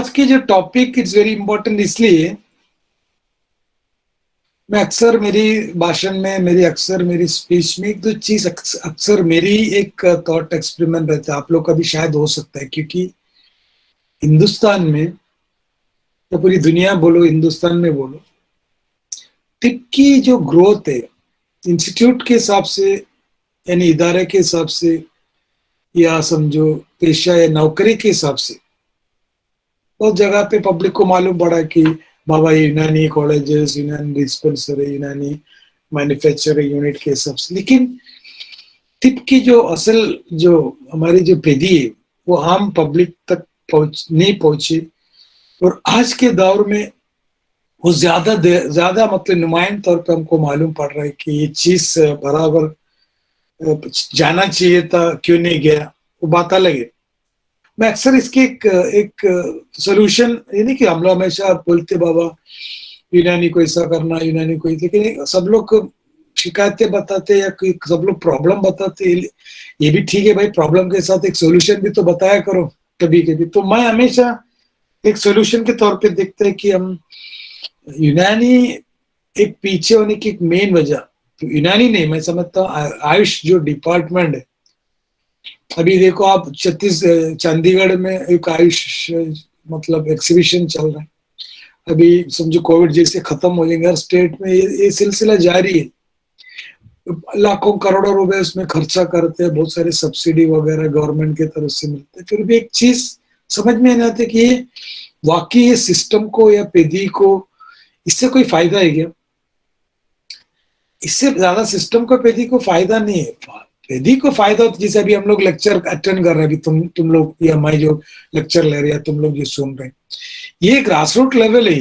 आज की जो टॉपिक इट्स वेरी इंपॉर्टेंट इसलिए मैं अक्सर मेरी भाषण में मेरी स्पीच में एक दो चीज अक्सर मेरी एक थॉट एक्सपेरिमेंट रहता है। आप लोग का भी शायद हो सकता है, क्योंकि हिंदुस्तान में या पूरी दुनिया बोलो, हिंदुस्तान में बोलो, टिप की जो ग्रोथ है इंस्टीट्यूट के हिसाब से, यानी इदारे के हिसाब से, या समझो पेशा या नौकरी के हिसाब से, बहुत जगह पे पब्लिक को मालूम पड़ा कि बाबा यूनानी कॉलेजेस, यूनानी डिस्पेंसरी, यूनानी मैन्युफैक्चरिंग यूनिट के हिसाब से। लेकिन टिप की जो असल जो हमारी जो पेदी है वो आम पब्लिक तक नहीं पहुंची। और आज के दौर में वो ज्यादा मतलब नुमाइंद तौर पे हमको मालूम पड़ रहा है कि ये चीज बराबर जाना चाहिए था, क्यों नहीं गया, वो बात अलग है। मैं अक्सर इसकी एक सोल्यूशन, ये नहीं कि हम लोग हमेशा बोलते बाबा यूनानी को ऐसा करना, यूनानी को, लेकिन सब लोग शिकायतें बताते या सब लोग प्रॉब्लम बताते। ये भी ठीक है भाई, प्रॉब्लम के साथ एक सोल्यूशन भी तो बताया करो कभी कभी। तो मैं हमेशा एक सोल्यूशन के तौर पे देखते हैं कि हम यूनानी एक पीछे होने की एक मेन वजह, तो यूनानी नहीं, मैं समझता हूँ आयुष जो डिपार्टमेंट है। अभी देखो आप चंडीगढ़ में एक आयुष मतलब एग्जीबिशन चल रहा है। अभी समझो कोविड जैसे खत्म हो जाएंगे, हर स्टेट में ये सिलसिला जारी है। लाखों करोड़ों रुपए उसमें खर्चा करते हैं, बहुत सारे सब्सिडी वगैरह गवर्नमेंट की तरफ से मिलते हैं, फिर भी एक चीज समझ में नहीं आती कि ये वाकई ये सिस्टम को या पेदी को इससे कोई फायदा है क्या? इससे ज्यादा सिस्टम को पेदी को फायदा नहीं है। पेदी को फायदा होता, जैसे अभी हम लोग लेक्चर अटेंड कर रहे हैं, अभी तुम लोग या मैं जो लेक्चर ले रहे हैं, तुम लोग जो सुन रहे हैं, ये ग्रास रूट लेवल है।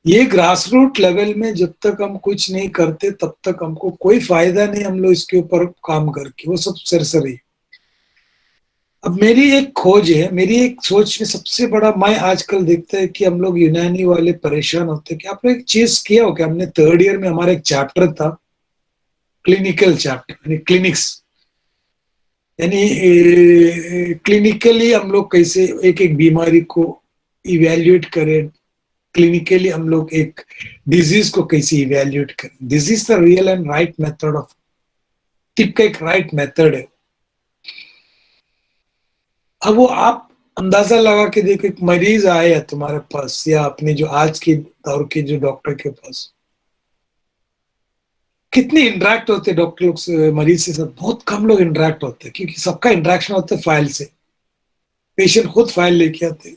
ये ग्रास रूट लेवल में जब तक हम कुछ नहीं करते तब तक हमको कोई फायदा नहीं, हम लोग इसके ऊपर काम करके, वो सब सरसरी। अब मेरी एक खोज है, मेरी एक सोच में सबसे बड़ा मैं आजकल देखता है कि हम लोग यूनानी वाले परेशान होते हैं कि आपने एक चीज किया हो कि हमने थर्ड ईयर में हमारा एक चैप्टर था, क्लिनिकल चैप्टर, यानी क्लिनिक्स, यानी क्लिनिकली हम लोग कैसे एक एक बीमारी को इवेल्युएट करें, क्लिनिकली हम लोग एक डिजीज को कैसे इवेल्युएट करें। This is the real and right method of tip का, एक राइट मेथड है। अब वो आप अंदाजा लगा के देखो, एक मरीज आए है तुम्हारे पास या अपने जो आज के दौर के जो डॉक्टर के पास, कितने इंटरेक्ट होते डॉक्टर लोग से मरीज से? सब बहुत कम लोग इंटरेक्ट होते हैं, क्योंकि सबका इंटरेक्शन होता है फाइल से। पेशेंट खुद फाइल लेके आते,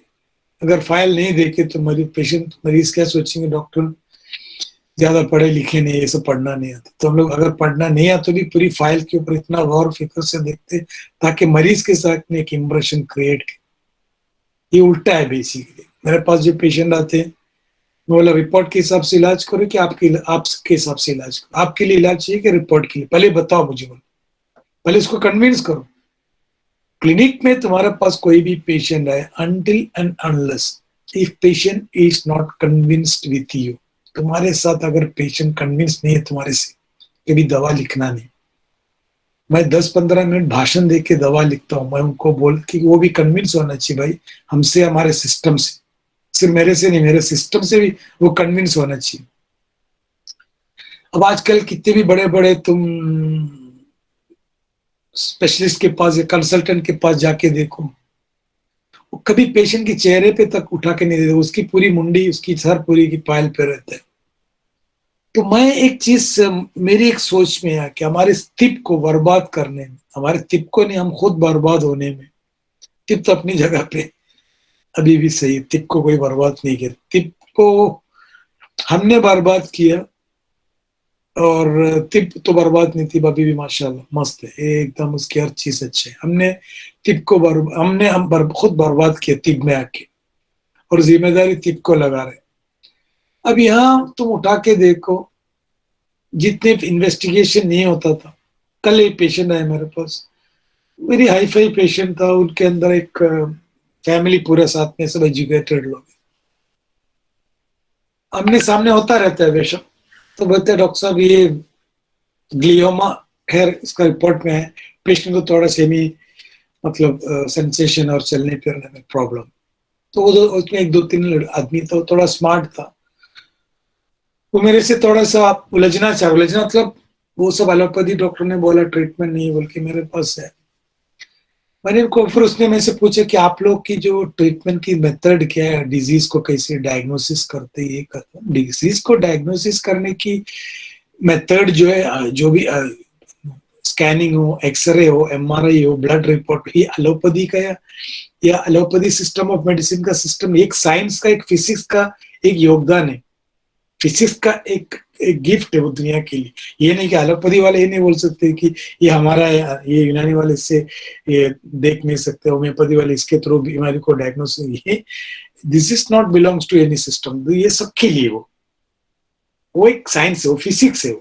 अगर फाइल नहीं देखे तो मरीज क्या सोचेंगे, डॉक्टर ज्यादा पढ़े लिखे नहीं, ये सब पढ़ना नहीं आता। तो हम लोग अगर पढ़ना नहीं आता तो भी पूरी फाइल के ऊपर इतना गौर फिक्र से देखते ताकि मरीज के साथ में एक इम्प्रेशन क्रिएट। ये उल्टा है बेसिकली। मेरे पास जो पेशेंट आते हैं, मैं बोला रिपोर्ट के हिसाब से इलाज करो कि आपके हिसाब से इलाज करो, आपके लिए इलाज चाहिए कि रिपोर्ट के लिए, पहले बताओ मुझे, बोलो पहले इसको कन्विंस करो। क्लिनिक में तुम्हारे पास कोई भी पेशेंट है, until and unless if patient is not convinced with you, तुम्हारे साथ अगर पेशेंट कन्विंस नहीं है तुम्हारे से, कभी दवा लिखना नहीं। मैं 10-15 मिनट भाषण दे के दवा लिखता हूँ, मैं उनको बोल कि वो भी कन्विंस होना चाहिए भाई हमसे, हमारे सिस्टम से, सिर्फ मेरे से नहीं, मेरे सिस्टम से भी वो कन्विंस होना चाहिए। अब आजकल कितने भी बड़े बड़े तुम स्पेशलिस्ट के पास या कंसल्टेंट के पास जाके देखो, वो कभी पेशेंट के चेहरे पे तक उठा के नहीं देते, उसकी पूरी मुंडी, उसकी सर पूरी की पायल पे रहता है। तो मैं एक चीज मेरी एक सोच में है कि हमारे तिप को बर्बाद करने में, हमारे तिप को नहीं, हम खुद बर्बाद होने में, तिप तो अपनी जगह पे अभी भी सही, तिप को कोई बर्बाद नहीं किया, तिप को हमने बर्बाद किया। और तिप तो बर्बाद नहीं थी, अभी भी माशाल्लाह मस्त है एकदम, उसकी हर चीज अच्छी है। हमने तिप को खुद बर्बाद किया तिप में आके, और जिम्मेदारी तिप को लगा रहे। अब यहाँ तुम उठा के देखो, जितने इन्वेस्टिगेशन नहीं होता था, कल एक पेशेंट आया मेरे पास, मेरी हाई फाई पेशेंट था, उनके अंदर एक फैमिली पूरे साथ में, सब एजुकेटेड लोग, आमने सामने होता रहता है बेशक। तो बोलते हैं डॉक्टर साहब ये ग्लियोमा, खैर इसका रिपोर्ट में है, पेशेंट को थोड़ा सेमी मतलब सेंसेशन और चलने फिरने में प्रॉब्लम। तो उसमें एक दो तीन आदमी तो थोड़ा स्मार्ट था, वो मेरे से थोड़ा सा उलझना मतलब वो सब एलोपैथी डॉक्टर ने बोला ट्रीटमेंट नहीं है, बल्कि मेरे पास है। मैंने उनको फिर उसने मेरे से पूछा कि आप लोग की जो ट्रीटमेंट की मेथड क्या है, डिजीज को कैसे डायग्नोसिस करते हैं, ये करते हैं। डिजीज को डायग्नोसिस करने की मेथड जो है, जो भी स्कैनिंग हो, एक्सरे हो, एमआरआई हो, ब्लड रिपोर्ट, ये एलोपैथी का या एलोपैथी सिस्टम ऑफ मेडिसिन का सिस्टम, एक साइंस का, एक फिजिक्स का एक योगदान है। फिजिक्स का एक गिफ्ट है वो दुनिया के लिए। ये नहीं कि एलोपैथी वाले ये नहीं बोल सकते कि ये हमारा है, ये यूनानी वाले इससे ये देख नहीं सकते, होम्योपैथी वाले इसके थ्रू बीमारी को डायग्नोसिस, ये this is not belongs to any system, ये सबके लिए वो एक साइंस है, वो फिजिक्स है।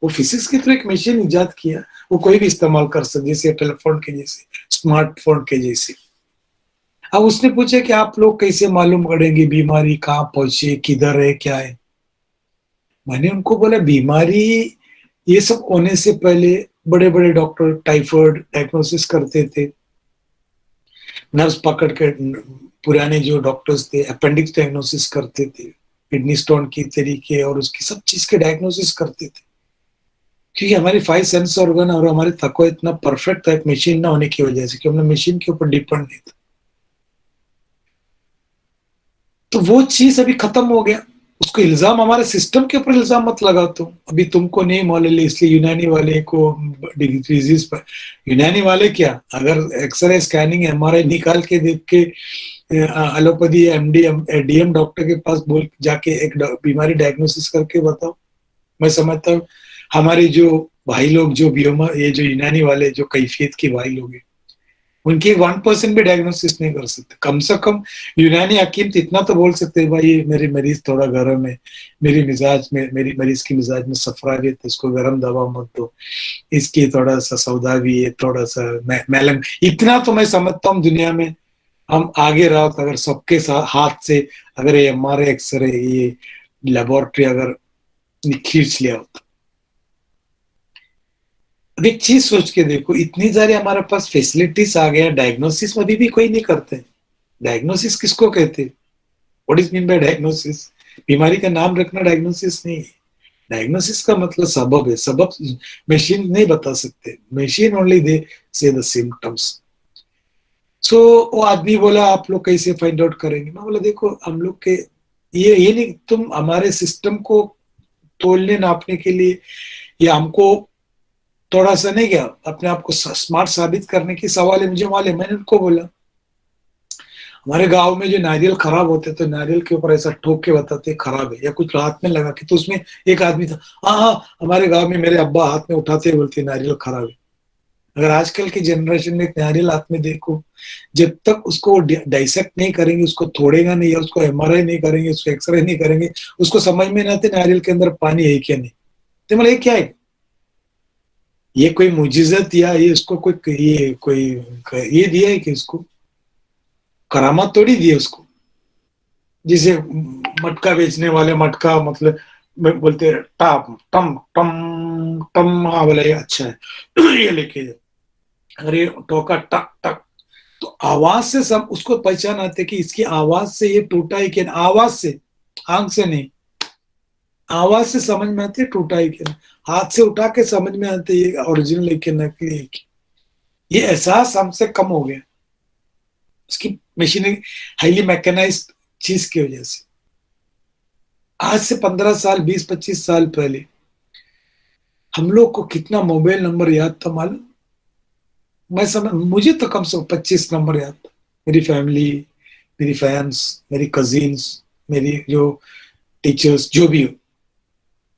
वो फिजिक्स के थ्रू एक मशीन इजाद किया, वो कोई भी इस्तेमाल कर सकते, जैसे टेलीफोन के जैसे, स्मार्टफोन के जैसे। अब उसने पूछा कि आप लोग कैसे मालूम करेंगे बीमारी कहाँ पहुंची, किधर है, क्या है। मैंने उनको बोला बीमारी ये सब होने से पहले बड़े बड़े डॉक्टर टाइफाइड डायग्नोसिस करते थे, नर्स पकड़ के, पुराने जो डॉक्टर्स थे अपेंडिक्स डायग्नोसिस करते थे, किडनी स्टोन की तरीके और उसकी सब चीज के डायग्नोसिस करते थे। क्योंकि हमारी 5 सेंस ऑर्गन और हमारे तको इतना परफेक्ट था एक मशीन ना होने की वजह से, कि हमने मशीन के ऊपर डिपेंड नहीं था। तो वो चीज अभी खत्म हो गया। उसको इल्जाम हमारे सिस्टम के ऊपर इल्जाम मत लगा, तुम अभी तुमको नहीं मालूम इसलिए यूनानी वाले को डिजीज पर। यूनानी वाले क्या, अगर एक्सरे स्कैनिंग एमआरआई निकाल के देख के एलोपैथी एमडी डीएम डॉक्टर के पास बोल जाके एक बीमारी डायग्नोसिस करके बताओ। मैं समझता हूँ हमारे जो भाई लोग जो बियोमा, ये जो यूनानी वाले जो कैफियत के भाई लोग हैं, उनकी 1% भी डायग्नोसिस नहीं कर सकते। कम से कम यूनानी हकीम तो इतना तो बोल सकते हैं, भाई मेरे मरीज थोड़ा गर्म है, मेरी मिजाज में, मेरी मरीज की मिजाज में सफरावियत है, इसको गर्म दवा मत दो, इसकी थोड़ा सा सौदावी है, थोड़ा सा मैलंग। इतना तो मैं समझता हूँ दुनिया में हम आगे रहो तो अगर सबके हाथ से अगर ये एमआरआई एक्सरे ये लेबोरेटरी अगर खींच लिया होता। अब एक चीज सोच के देखो, इतनी सारी हमारे पास फैसिलिटीज आ गया, डायग्नोसिस अभी भी कोई नहीं करते। डायग्नोसिस किसको कहते हैं? What is mean by diagnosis? बीमारी का नाम रखना डायग्नोसिस नहीं है। डायग्नोसिस का मतलब सबब है, सबब मशीन नहीं बता सकते, मशीन ओनली दे से द सिम्टम्स। सो वो आदमी बोला आप लोग कैसे फाइंड आउट करेंगे? मैं बोला देखो हम लोग के ये नहीं, तुम हमारे सिस्टम को तोलने नापने के लिए या हमको थोड़ा सा नहीं गया अपने आप को स्मार्ट साबित करने की सवाल है मुझे मालूम। मैंने उनको बोला हमारे गांव में जो नारियल खराब होते तो नारियल के ऊपर ऐसा ठोक के बताते खराब है, या कुछ हाथ में लगा के, तो उसमें एक आदमी था, हाँ हाँ हमारे गांव में मेरे अब्बा हाथ में उठाते बोलते नारियल खराब है। अगर आजकल की जनरेशन में एक नारियल हाथ में देखो, जब तक उसको डाइसेक्ट नहीं करेंगे, उसको तोड़ेगा नहीं, या उसको एमआरआई नहीं करेंगे, उसको एक्सरे नहीं करेंगे, उसको समझ में नहीं आते नारियल के अंदर पानी है क्या नहीं। तो मतलब ये क्या है? ये कोई मुजिजत या ये उसको कोई ये कोई ये दिया है कि उसको करामात थोड़ी दी है उसको। जिसे मटका बेचने वाले मटका मतलब बोलते टम टम टम टम, हाँ बोला ये अच्छा है ये लेके जाओ। अगर ये टोका टक टक, तो आवाज से सब उसको पहचान आते कि इसकी आवाज से ये टूटा है कि आवाज से, आंख से नहीं, आवाज से समझ में आती है टूटा है कि नहीं। हाथ से उठा के समझ में आते ये ओरिजिनल है कि नकली है कि। ये एहसास हमसे कम हो गया उसकी मशीनरी हाईली मैकेनाइज चीज की वजह से। आज से 15 साल 20-25 साल पहले हम लोग को कितना मोबाइल नंबर याद था मालूम? मैं समझ, मुझे तो कम से कम 25 नंबर याद था। मेरी फैमिली, मेरी फैंस, मेरी कजिन्स, मेरी जो टीचर्स जो भी हो,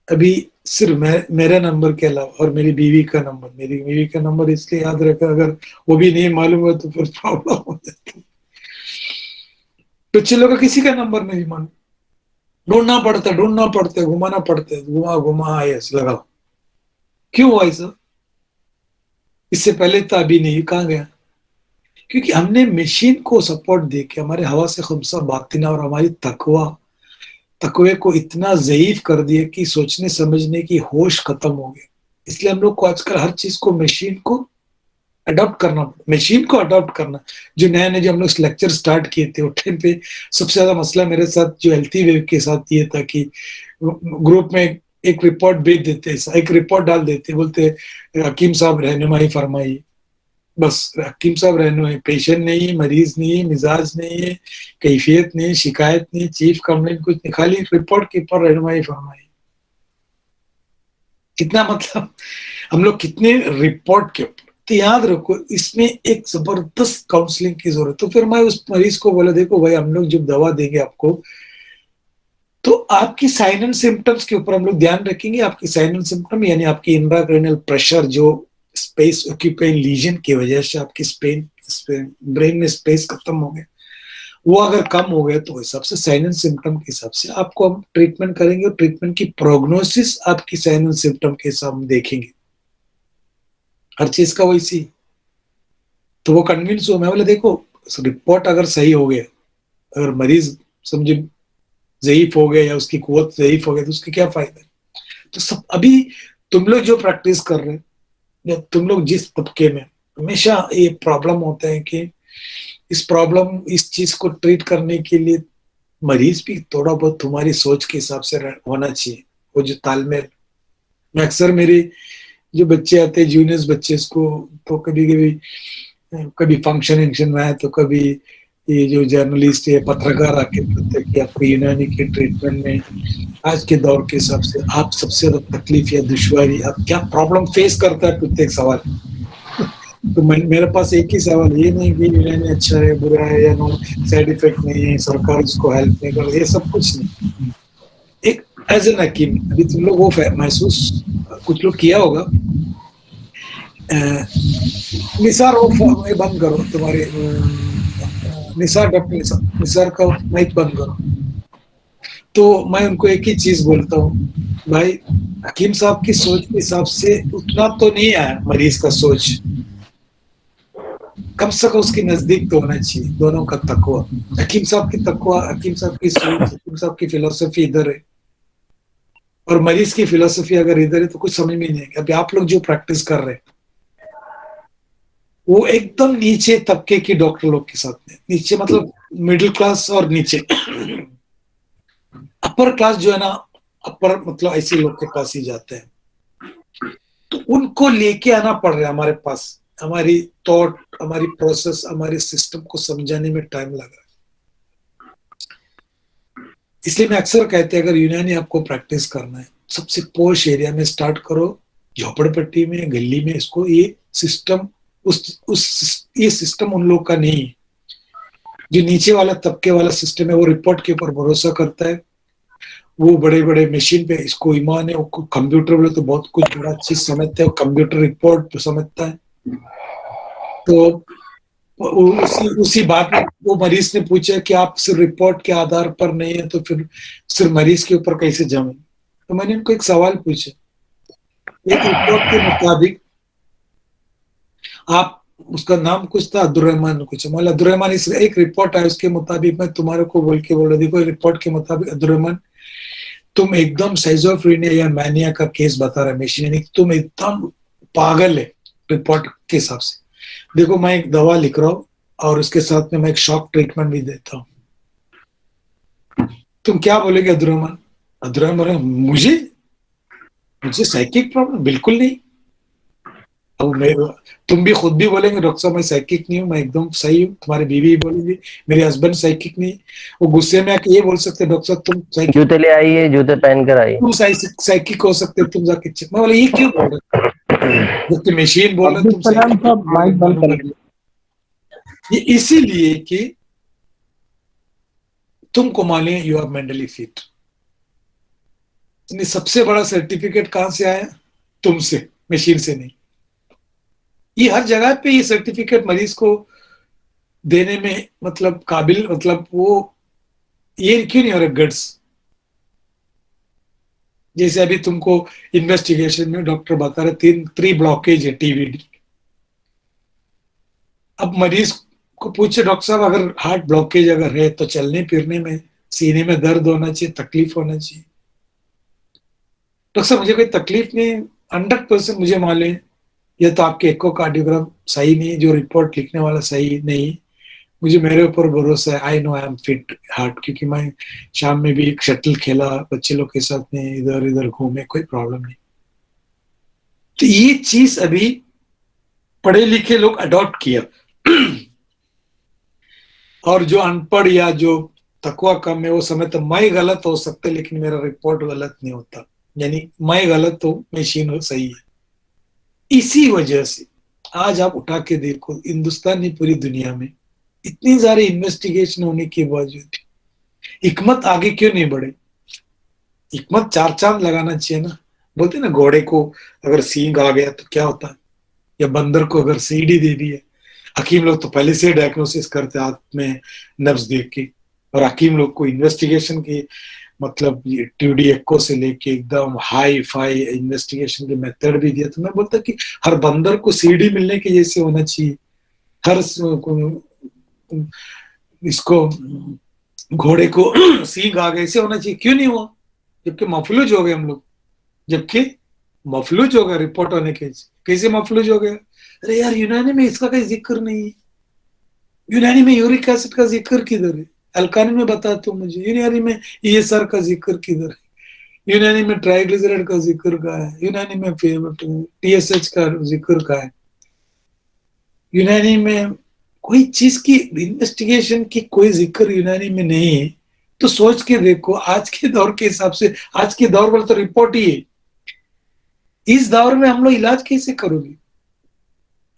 अभी सिर्फ मेरा नंबर के अलावा, और मेरी बीवी का नंबर, मेरी बीवी का नंबर इसलिए याद रखा, अगर वो भी नहीं मालूम हो तो फिर प्रॉब्लम हो जाती। कुछ लोगों का किसी का नंबर नहीं मालूम, ढूंढना पड़ता है, घुमाना पड़ता है, घुमा घुमा यस लगाओ। क्यों हुआ ऐसा? इससे पहले तो अभी नहीं, कहाँ गया? क्योंकि हमने मशीन को सपोर्ट दे के हमारे हवा से खुमसा बातिना और हमारी तकवे को इतना ज़ईफ कर दिया कि सोचने समझने की होश खत्म हो गई। इसलिए हम लोग को आजकल हर चीज को मशीन को अडॉप्ट करना, मशीन को अडॉप्ट करना। जो नए नए जो हम लोग लेक्चर स्टार्ट किए थे उस टाइम पे सबसे ज्यादा मसला मेरे साथ जो हेल्थी वेव के साथ ये था कि ग्रुप में एक रिपोर्ट भेज देते, एक रिपोर्ट डाल देते, बोलते हकीम साहब रहनुमाई फरमाइए। बस हकीम साहब रहनुमाई, पेशेंट नहीं है, मरीज नहीं है, मिजाज नहीं है, कैफियत नहीं, शिकायत नहीं, चीफ कंप्लेंट कुछ नहीं, खाली रिपोर्ट के ऊपर रहनुमाई फरमाइए। कितना मतलब हम लोग कितने रिपोर्ट के ऊपर। तो याद रखो इसमें एक जबरदस्त काउंसलिंग की जरूरत। तो फिर मैं उस मरीज को बोला देखो भाई हम लोग जब दवा देंगे आपको तो आपकी साइन एंड सिम्टम्स के ऊपर हम लोग ध्यान रखेंगे। आपकी साइन एंड सिम्टम यानी आपकी इंट्राक्रैनियल प्रेशर जो स्पेस ऑक्यूपाइंग लीजन की वजह से आपकी ब्रेन में स्पेस खत्म हो गया, वो अगर कम हो गया तो हिसाब से साइन एंड सिम्टम के हिसाब से आपको हम ट्रीटमेंट करेंगे और ट्रीटमेंट की प्रोग्नोसिस आपकी साइन एंड सिम्टम के हिसाब में देखेंगे, हर चीज का वैसी। तो वो कन्विंस हो, मैं बोले देखो रिपोर्ट अगर सही हो गया, अगर मरीज समझे ज़ईफ हो गया या उसकी कुव्वत ज़ईफ हो गया तो उसके क्या फायदा है। तो सब अभी तुम लोग जो प्रैक्टिस कर रहे हैं या तुम लोग जिस तबके में, हमेशा ये प्रॉब्लम होता है कि इस चीज को ट्रीट करने के लिए मरीज भी थोड़ा बहुत तुम्हारी सोच के हिसाब से होना चाहिए, वो जो तालमेल। मैं अक्सर मेरे जो बच्चे आते हैं जूनियर्स बच्चे इसको, तो कभी कभी कभी फंक्शन में आए तो कभी ये जो जर्नलिस्ट है पत्रकार आके बोलते हैं कि आपको यूनानी के ट्रीटमेंट में आज के दौर के हिसाब से आप सबसे ज्यादा तकलीफ या दुश्वारी आप क्या प्रॉब्लम फेस करता है, प्रत्येक सवाल। तो मेरे पास एक ही सवाल, ये नहीं कि यूनानी अच्छा है बुरा है या नो साइड इफेक्ट नहीं है, सरकार उसको हेल्प नहीं कर, ये सब कुछ नहीं। एक एज एन हकीम अभी तुम लोग वो महसूस कुछ लोग किया होगा, निसार वो बंद करो तुम्हारे निसार, डॉक्टर निसार का माइक बंद करो। तो मैं उनको एक ही चीज बोलता हूँ, भाई हकीम साहब की सोच के हिसाब से उतना तो नहीं आया मरीज का सोच, कम से कम उसके नजदीक तो होना चाहिए। दोनों का तकवा, हकीम साहब की तकवा, हकीम साहब की सोच, हकीम साहब की फिलोसफी इधर है और मरीज की फिलोसफी अगर इधर है तो कुछ समझ में नहीं आएगा। अभी आप लोग जो प्रैक्टिस कर रहे हैं वो एकदम नीचे तबके की डॉक्टर लोग के साथ में, नीचे मतलब मिडिल क्लास और नीचे अपर क्लास जो है ना, अपर मतलब ऐसे लोग के पास ही जाते हैं। तो उनको लेके आना पड़ रहा है हमारे पास, हमारी थॉट, हमारी प्रोसेस, हमारे सिस्टम को समझाने में टाइम लग रहा है। इसलिए मैं अक्सर कहते हैं अगर यूनानी आपको प्रैक्टिस करना है सबसे पोश एरिया में स्टार्ट करो, झोपड़पट्टी में गली में। इसको ये सिस्टम ये सिस्टम उन लोग का नहीं है। जो नीचे वाला तबके वाला सिस्टम है वो रिपोर्ट के ऊपर भरोसा करता है, वो बड़े बड़े मशीन पे इसको ईमान है, वो कंप्यूटर बोले तो बहुत कुछ बड़ा चीज समझता है, कंप्यूटर रिपोर्ट समझता है। तो उसी बात में वो मरीज ने पूछा कि आप सिर्फ रिपोर्ट के आधार पर नहीं है तो फिर सिर्फ मरीज के ऊपर कैसे जमे। तो मैंने उनको एक सवाल पूछा, एक रिपोर्ट के मुताबिक आप, उसका नाम कुछ था अब्दुलरहमान कुछ, मतलब अब्दुलरहमान, इस एक रिपोर्ट है उसके मुताबिक मैं तुम्हारे को बोल के बोला देखो रिपोर्ट के मुताबिक अब्दुलरहमान तुम एकदम साइजोफ्रेनिया या मैनिया का केस बता रहे मशीन, यानी तुम एकदम पागल है रिपोर्ट के हिसाब से। देखो मैं एक दवा लिख रहा हूँ और उसके साथ में मैं एक शॉक ट्रीटमेंट भी देता हूँ, तुम क्या बोलेगे अब्दुलरहमान? अब्दुलरहमान मुझे मुझे साइकिक प्रॉब्लम बिल्कुल नहीं। अब मैं, तुम भी खुद भी बोलेंगे डॉक्टर साहब मैं साइकिक नहीं हूँ, मैं एकदम सही हूँ। तुम्हारी बीवी भी बोलेगी मेरे हस्बैंड साइकिक नहीं। वो गुस्से में आके ये बोल सकते डॉक्टर साहब तुम साइकिक, जूते ले आइए, जूते पहन कर आइए। तुम साइकिक हो सकते, तुम जाके चेक। मैं बोला ये क्यों बोल रहे, जबकि मशीन बोल रहे अब्दुल तुम सलाम साइकिक साहब माइक बंद कर मानूंगा नहीं। ये इसीलिए कि तुमको माने यू आर मेंटली फिट। सबसे बड़ा सर्टिफिकेट कहां से आया? तुमसे, मशीन से नहीं। ये हर जगह पे ये सर्टिफिकेट मरीज को देने में मतलब काबिल, मतलब वो ये क्यों नहीं हो रहा गट्स? जैसे अभी तुमको इन्वेस्टिगेशन में डॉक्टर बता रहे 3 ब्लॉकेज है टीबीडी। अब मरीज को पूछे डॉक्टर साहब अगर हार्ट ब्लॉकेज अगर है तो चलने फिरने में, सीने में दर्द होना चाहिए, तकलीफ होना चाहिए। डॉक्टर साहब मुझे कोई तकलीफ नहीं, 100% मुझे मालूम है या तो आपके इकोकार्डियोग्राम सही नहीं, जो रिपोर्ट लिखने वाला सही नहीं। मुझे मेरे ऊपर भरोसा है, I know I am fit heart, क्योंकि मैं शाम में भी एक शटल खेला बच्चे लोग के साथ में, इधर इधर घूमे, कोई प्रॉब्लम नहीं। तो ये चीज अभी पढ़े लिखे लोग अडॉप्ट किया। और जो अनपढ़ या जो तकवा कम है वो समय तो मैं गलत हो सकता है लेकिन मेरा रिपोर्ट गलत नहीं होता, यानी मैं गलत हूं, मशीन सही है। इसी वजह से आज आप उठा के देखो, हिंदुस्तान नहीं पूरी दुनिया में इतनी सारी इन्वेस्टिगेशन होने के बावजूद हिकमत आगे क्यों नहीं बढ़े? हिकमत चार चांद लगाना चाहिए ना। बोलते ना, घोड़े को अगर सींग आ गया तो क्या होता है, या बंदर को अगर सीढ़ी दे दी है। हकीम लोग तो पहले से डायग्नोसिस करते हाथ में नब्ज देख के, और हकीम लोग को इन्वेस्टिगेशन की मतलब टीडी एक्को से लेके एकदम हाई फाई इन्वेस्टिगेशन के मेथड भी दिया। तो मैं बोलता कि हर बंदर को सीढ़ी मिलने के जैसे होना चाहिए, हर इसको घोड़े को सींग आ गए ऐसे होना चाहिए, क्यों नहीं हुआ? जबकि मफलूज हो गए हम लोग, जबकि मफलूज हो गया रिपोर्ट होने के। कैसे मफलूज हो गया? अरे यार, यूनानी में इसका कोई जिक्र नहीं है। यूनानी में यूरिक एसिड का जिक्र किधर है? अल्कानी में बता तो मुझे, यूनानी में ईएसआर का जिक्र किधर है? यूनानी में ट्राइग्लिसराइड का जिक्र का है, यूनानी में टीएसएच का जिक्र का है, यूनानी में कोई चीज की इन्वेस्टिगेशन की कोई जिक्र यूनानी में नहीं है। तो सोच के देखो, आज के दौर के हिसाब से, आज के दौर पर तो रिपोर्ट ही है, इस दौर में हम लोग इलाज कैसे करोगे?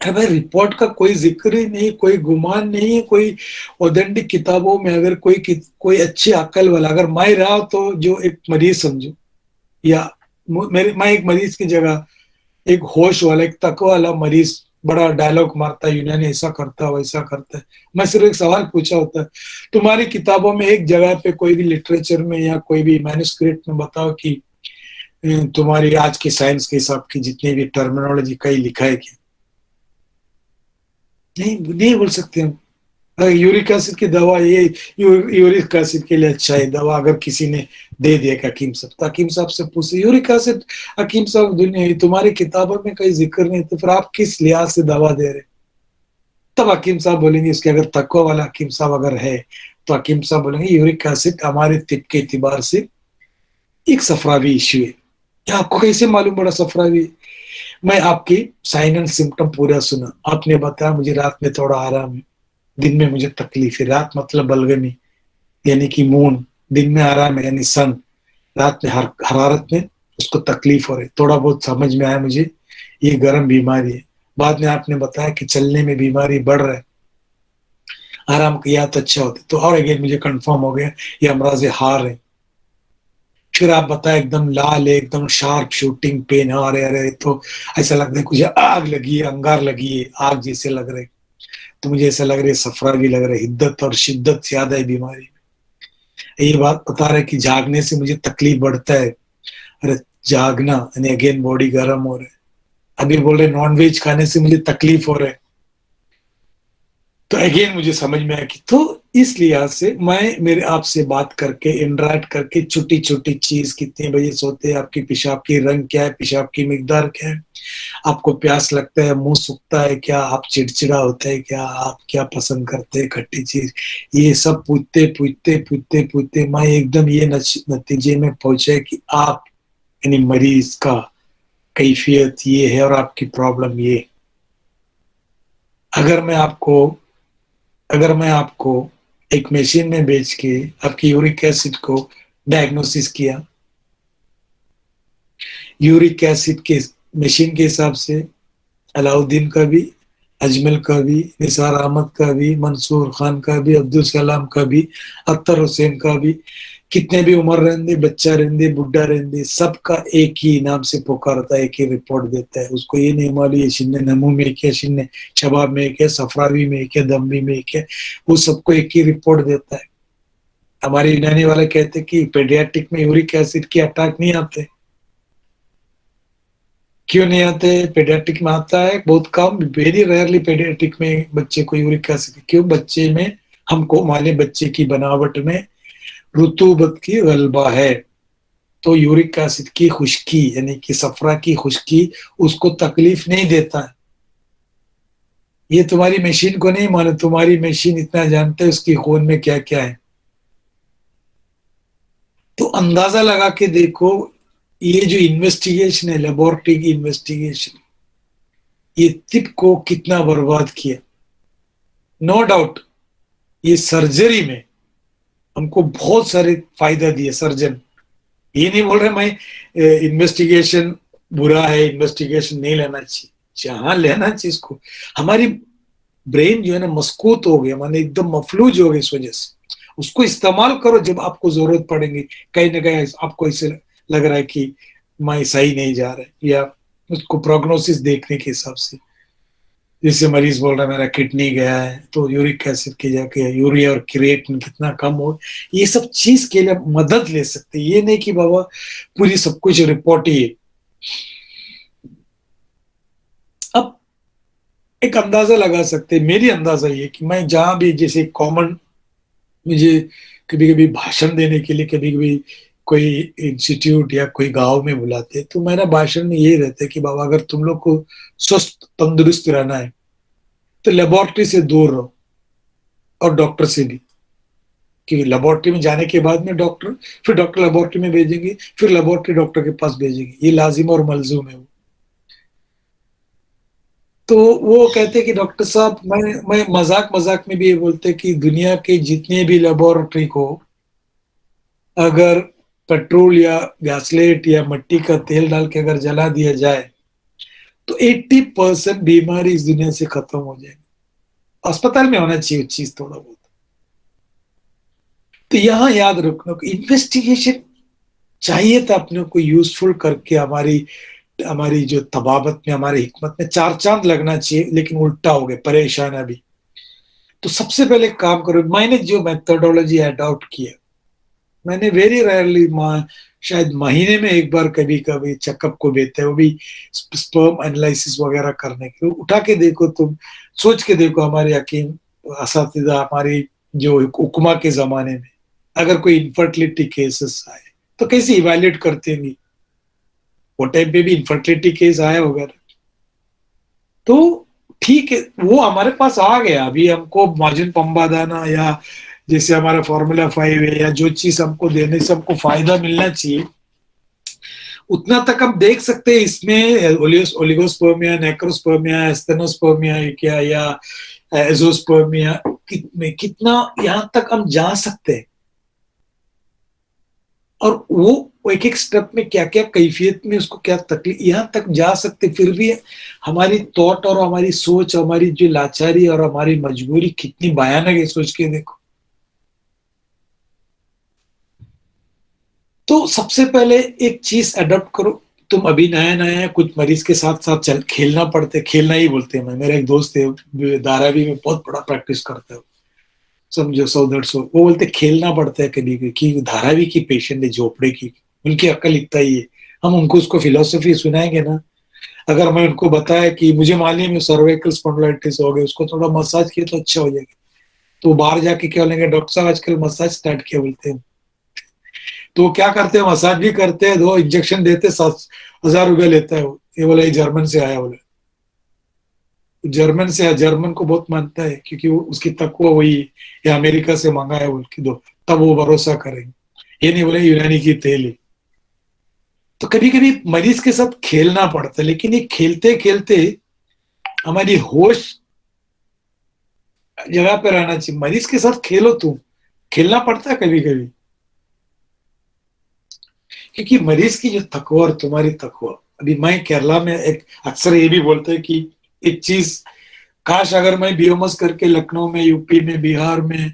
अरे भाई, रिपोर्ट का कोई जिक्र ही नहीं, कोई गुमान नहीं है, कोई ऑथेंटिक किताबों में अगर कोई अच्छी अक्ल वाला अगर मैं रहा तो जो एक मरीज समझो, या मैं एक मरीज की जगह एक होश वाला, एक तकवा वाला मरीज बड़ा डायलॉग मारता है, यूनानी ऐसा करता है वैसा करता है। मैं सिर्फ एक सवाल पूछा होता है, तुम्हारी किताबों में एक जगह पे कोई भी लिटरेचर में या कोई भी मैन्युस्क्रिप्ट में बताओ कि तुम्हारी आज की साइंस के हिसाब की जितनी भी टर्मिनोलॉजी कहीं लिखा है क्या? नहीं, नहीं बोल सकते हम। यूरिक एसिड की दवा ये यूरिक एसिड के लिए अच्छा है, दवा अगर किसी ने दे दिया हकीम साहब, तो हकीम साहब से पूछे यूरिक एसिड, हकीम साहब दुनिया तुम्हारी किताबों में कहीं जिक्र नहीं, तो फिर आप किस लिहाज से दवा दे रहे? तब हकीम साहब बोलेंगे, इसके अगर तकवा वाला हकीम साहब अगर है तो हकीम साहब बोलेंगे यूरिक एसिड हमारे तिब के एतबार से एक सफरावी इश्यू है। क्या आपको कैसे मालूम पड़ा सफरावी? मैं आपकी साइन एंड सिम्टम पूरा सुना, आपने बताया मुझे रात में थोड़ा आराम है, दिन में मुझे तकलीफ है। रात मतलब बलगमी यानी कि मून, दिन में आराम है यानी सन, रात में हरारत में उसको तकलीफ हो रही, थोड़ा बहुत समझ में आया मुझे ये गर्म बीमारी है। बाद में आपने बताया कि चलने में बीमारी बढ़ रहा है, आराम किया तो अच्छा होता, तो और अगेन मुझे कंफर्म हो गया ये अमराज हार है। फिर आप बताया एकदम लाल है, एकदम शार्प शूटिंग पेन, अरे अरे, तो ऐसा लगता है कुछ आग लगी है, अंगार लगी है, आग जैसे लग रहे। तो मुझे ऐसा लग रहा है सफरा भी लग रहा है, हिद्दत और शिद्दत ज्यादा है बीमारी में। ये बात बता रहे कि जागने से मुझे तकलीफ बढ़ता है। अरे जागना यानी अगेन बॉडी गर्म हो रहा है। अभी बोल रहे नॉन वेज खाने से मुझे तकलीफ हो रहा है, तो अगेन मुझे समझ में आया कि तो इस लिहाज से मैं मेरे आपसे बात करके इंटरेक्ट करके छोटी छोटी चीज, कितने बजे सोते हैं, आपकी पेशाब की रंग क्या है, पेशाब की मिकदार क्या है, आपको प्यास लगता है, मुंह सूखता है क्या, आप चिड़चिड़ा होता है क्या, आप क्या पसंद करते हैं खट्टी चीज, ये सब पूछते पूछते पूछते पूछते मैं एकदम ये नतीजे में पहुंचे कि आप यानी मरीज का कैफियत ये है और आपकी प्रॉब्लम ये। अगर मैं आपको अगर मैं आपको एक मशीन में बेच के आपकी यूरिक एसिड को डायग्नोसिस किया, यूरिक एसिड के मशीन के हिसाब से अलाउद्दीन का भी, अजमल का भी, निसार अहमद का भी, मंसूर खान का भी, अब्दुल सलाम का भी, अख्तर हुसैन का भी, कितने भी उम्र रहंदे, बच्चा रहंदे, बुढ़ा रहंदे, सबका एक ही नाम से पुकारता है, एक ही रिपोर्ट देता है। उसको ये नहीं मालूम ये शिन्ने नमू में क्या, शिन्ने शबाब में क्या, सफरावी में क्या, दम्बी में क्या, वो सबको एक ही रिपोर्ट देता है। हमारे यूनानी वाले कहते कि पेडियाट्रिक में यूरिक एसिड की अटैक नहीं आते। क्यों नहीं आते? पेडियाट्रिक में आता है बहुत कम, वेरी रेयरली पेडियाट्रिक में बच्चे को यूरिक एसिड। क्यों? बच्चे में हमको माले बच्चे की बनावट में रुतूबत की गलबा है, तो यूरिक एसिड की खुश्की यानी कि सफरा की खुश्की उसको तकलीफ नहीं देता है। ये तुम्हारी मशीन को नहीं मालूम, तुम्हारी मशीन इतना जानते है उसकी खून में क्या क्या है। तो अंदाजा लगा के देखो, ये जो इन्वेस्टिगेशन है, लेबोरेटरी की इन्वेस्टिगेशन, ये तिप को कितना बर्बाद किया। नो डाउट ये सर्जरी में हमको बहुत सारे फायदा दिए सर्जन। ये नहीं बोल रहे मैं इन्वेस्टिगेशन बुरा है, इन्वेस्टिगेशन नहीं लेना चाहिए, जहां लेना चाहिए इसको। हमारी ब्रेन जो है ना मस्कूत हो गया, माने एकदम मफलूज हो गई इस वजह से। उसको इस्तेमाल करो जब आपको जरूरत पड़ेगी। कहीं ना कहीं आपको ऐसे लग रहा है कि मैं सही नहीं जा रहा है, या उसको प्रोग्नोसिस देखने के हिसाब से, जैसे मरीज बोल रहा है मेरा किडनी गया है तो यूरिक एसिड की जाके यूरिया और क्रिएटिन कितना कम हो, ये सब चीज के लिए मदद ले सकते हैं। ये नहीं कि बाबा पूरी सब कुछ रिपोर्ट ही है। अब एक अंदाजा लगा सकते हैं, मेरी अंदाजा ये कि मैं जहां भी जैसे कॉमन, मुझे कभी कभी भाषण देने के लिए कभी कभी कोई इंस्टीट्यूट या कोई गांव में बुलाते हैं, तो मेरा भाषण में यही रहता है कि बाबा अगर तुम लोग को स्वस्थ तंदुरुस्त रहना है तो लेबोरेटरी से दूर रहो, और डॉक्टर से भी। कि लेबोरेटरी में जाने के बाद में डॉक्टर, फिर डॉक्टर लेबोरेटरी में भेजेंगे, फिर लेबोरेटरी डॉक्टर के पास भेजेंगे, ये लाजिम और मलजूम है। तो वो कहते कि डॉक्टर साहब, मैं मजाक मजाक में भी ये बोलते कि दुनिया के जितने भी लेबोरेटरी को अगर पेट्रोल या गैसलेट या मिट्टी का तेल डाल के अगर जला दिया जाए तो 80% बीमारी इस दुनिया से खत्म हो जाएगी। अस्पताल में होना चाहिए चीज थोड़ा बहुत। तो यहाँ याद रखना कि इन्वेस्टिगेशन चाहिए था अपने को यूजफुल करके, हमारी हमारी जो तबाबत में, हमारी हिकमत में चार चांद लगना चाहिए, लेकिन उल्टा हो गया, परेशान है अभी। तो सबसे पहले काम करो, मैंने जो मेथोडोलॉजी अडॉप्ट किया, मैंने वेरी रेयरली शायद महीने में एक बार कभी कभी चेकअप को देते हैं, वो भी स्पर्म एनालिसिस वगैरह करने के। उठा के देखो तुम, सोच के देखो, हमारे हकीम असातिज़ा हमारी जो हुक्मा के जमाने में अगर कोई इनफर्टिलिटी केसेस आए तो कैसे इवेल्युएट करते हैं। वो टाइम पे भी इनफर्टिलिटी केस आया होगा, तो ठीक है वो हमारे पास आ गया। अभी हमको मार्जिन पंबादाना या जैसे हमारा फॉर्मूला 5 है, या जो चीज हमको देने से हमको फायदा मिलना चाहिए उतना तक हम देख सकते हैं। इसमें ओलिगोस्पर्मिया, नेक्रोस्पर्मिया, एस्थेनोस्पर्मिया क्या, या एजोस्पर्मिया, कितना यहाँ तक हम जा सकते हैं। और वो एक एक स्टेप में क्या क्या कैफियत में उसको क्या तकलीफ, यहाँ तक जा सकते। फिर भी हमारी थॉट और हमारी सोच, हमारी जो लाचारी और हमारी मजबूरी कितनी भयानक है, सोच के देखो। तो सबसे पहले एक चीज अडॉप्ट करो। तुम अभी नया नया कुछ मरीज के साथ साथ चल खेलना पड़ते, खेलना ही बोलते हैं। मैं, मेरा एक दोस्त है धारावी में, बहुत बड़ा प्रैक्टिस करता है, समझो 100-150, वो बोलते खेलना पड़ता है कभी कभी, कि धारावी की पेशेंट है झोपड़े की, उनकी अक्ल इतना ही है। हम उनको उसको फिलोसफी सुनाएंगे ना, अगर मैं उनको बताया कि मुझे मालूम है सर्वाइकल स्पॉन्डिलाइटिस हो गया, उसको थोड़ा मसाज किया तो अच्छा हो जाएगा, तो बाहर जाके क्या बोलेंगे, डॉक्टर साहब आजकल मसाज स्टार्ट किया बोलते हैं। तो वो क्या करते हैं, मसाज भी करते हैं, 2 इंजेक्शन देते, 7,000 रुपया लेता है वो। ये बोला ये जर्मन से आया, बोले जर्मन से, जर्मन को बहुत मानता है क्योंकि वो उसकी तकवा वही, या अमेरिका से मंगा है बोल के दो, तब वो भरोसा करेंगे। ये नहीं बोले यूनानी की तेल है। तो कभी कभी मरीज के साथ खेलना पड़ता है, लेकिन ये खेलते खेलते हमारी होश जगह पे रहना चाहिए। मरीज के साथ खेलो, तुम खेलना पड़ता है कभी कभी, क्योंकि मरीज की जो तकवा और तुम्हारी तकवा। अभी मैं केरला में एक अक्सर ये भी बोलते हैं कि एक चीज, काश अगर मैं बीओमस करके लखनऊ में, यूपी में, बिहार में,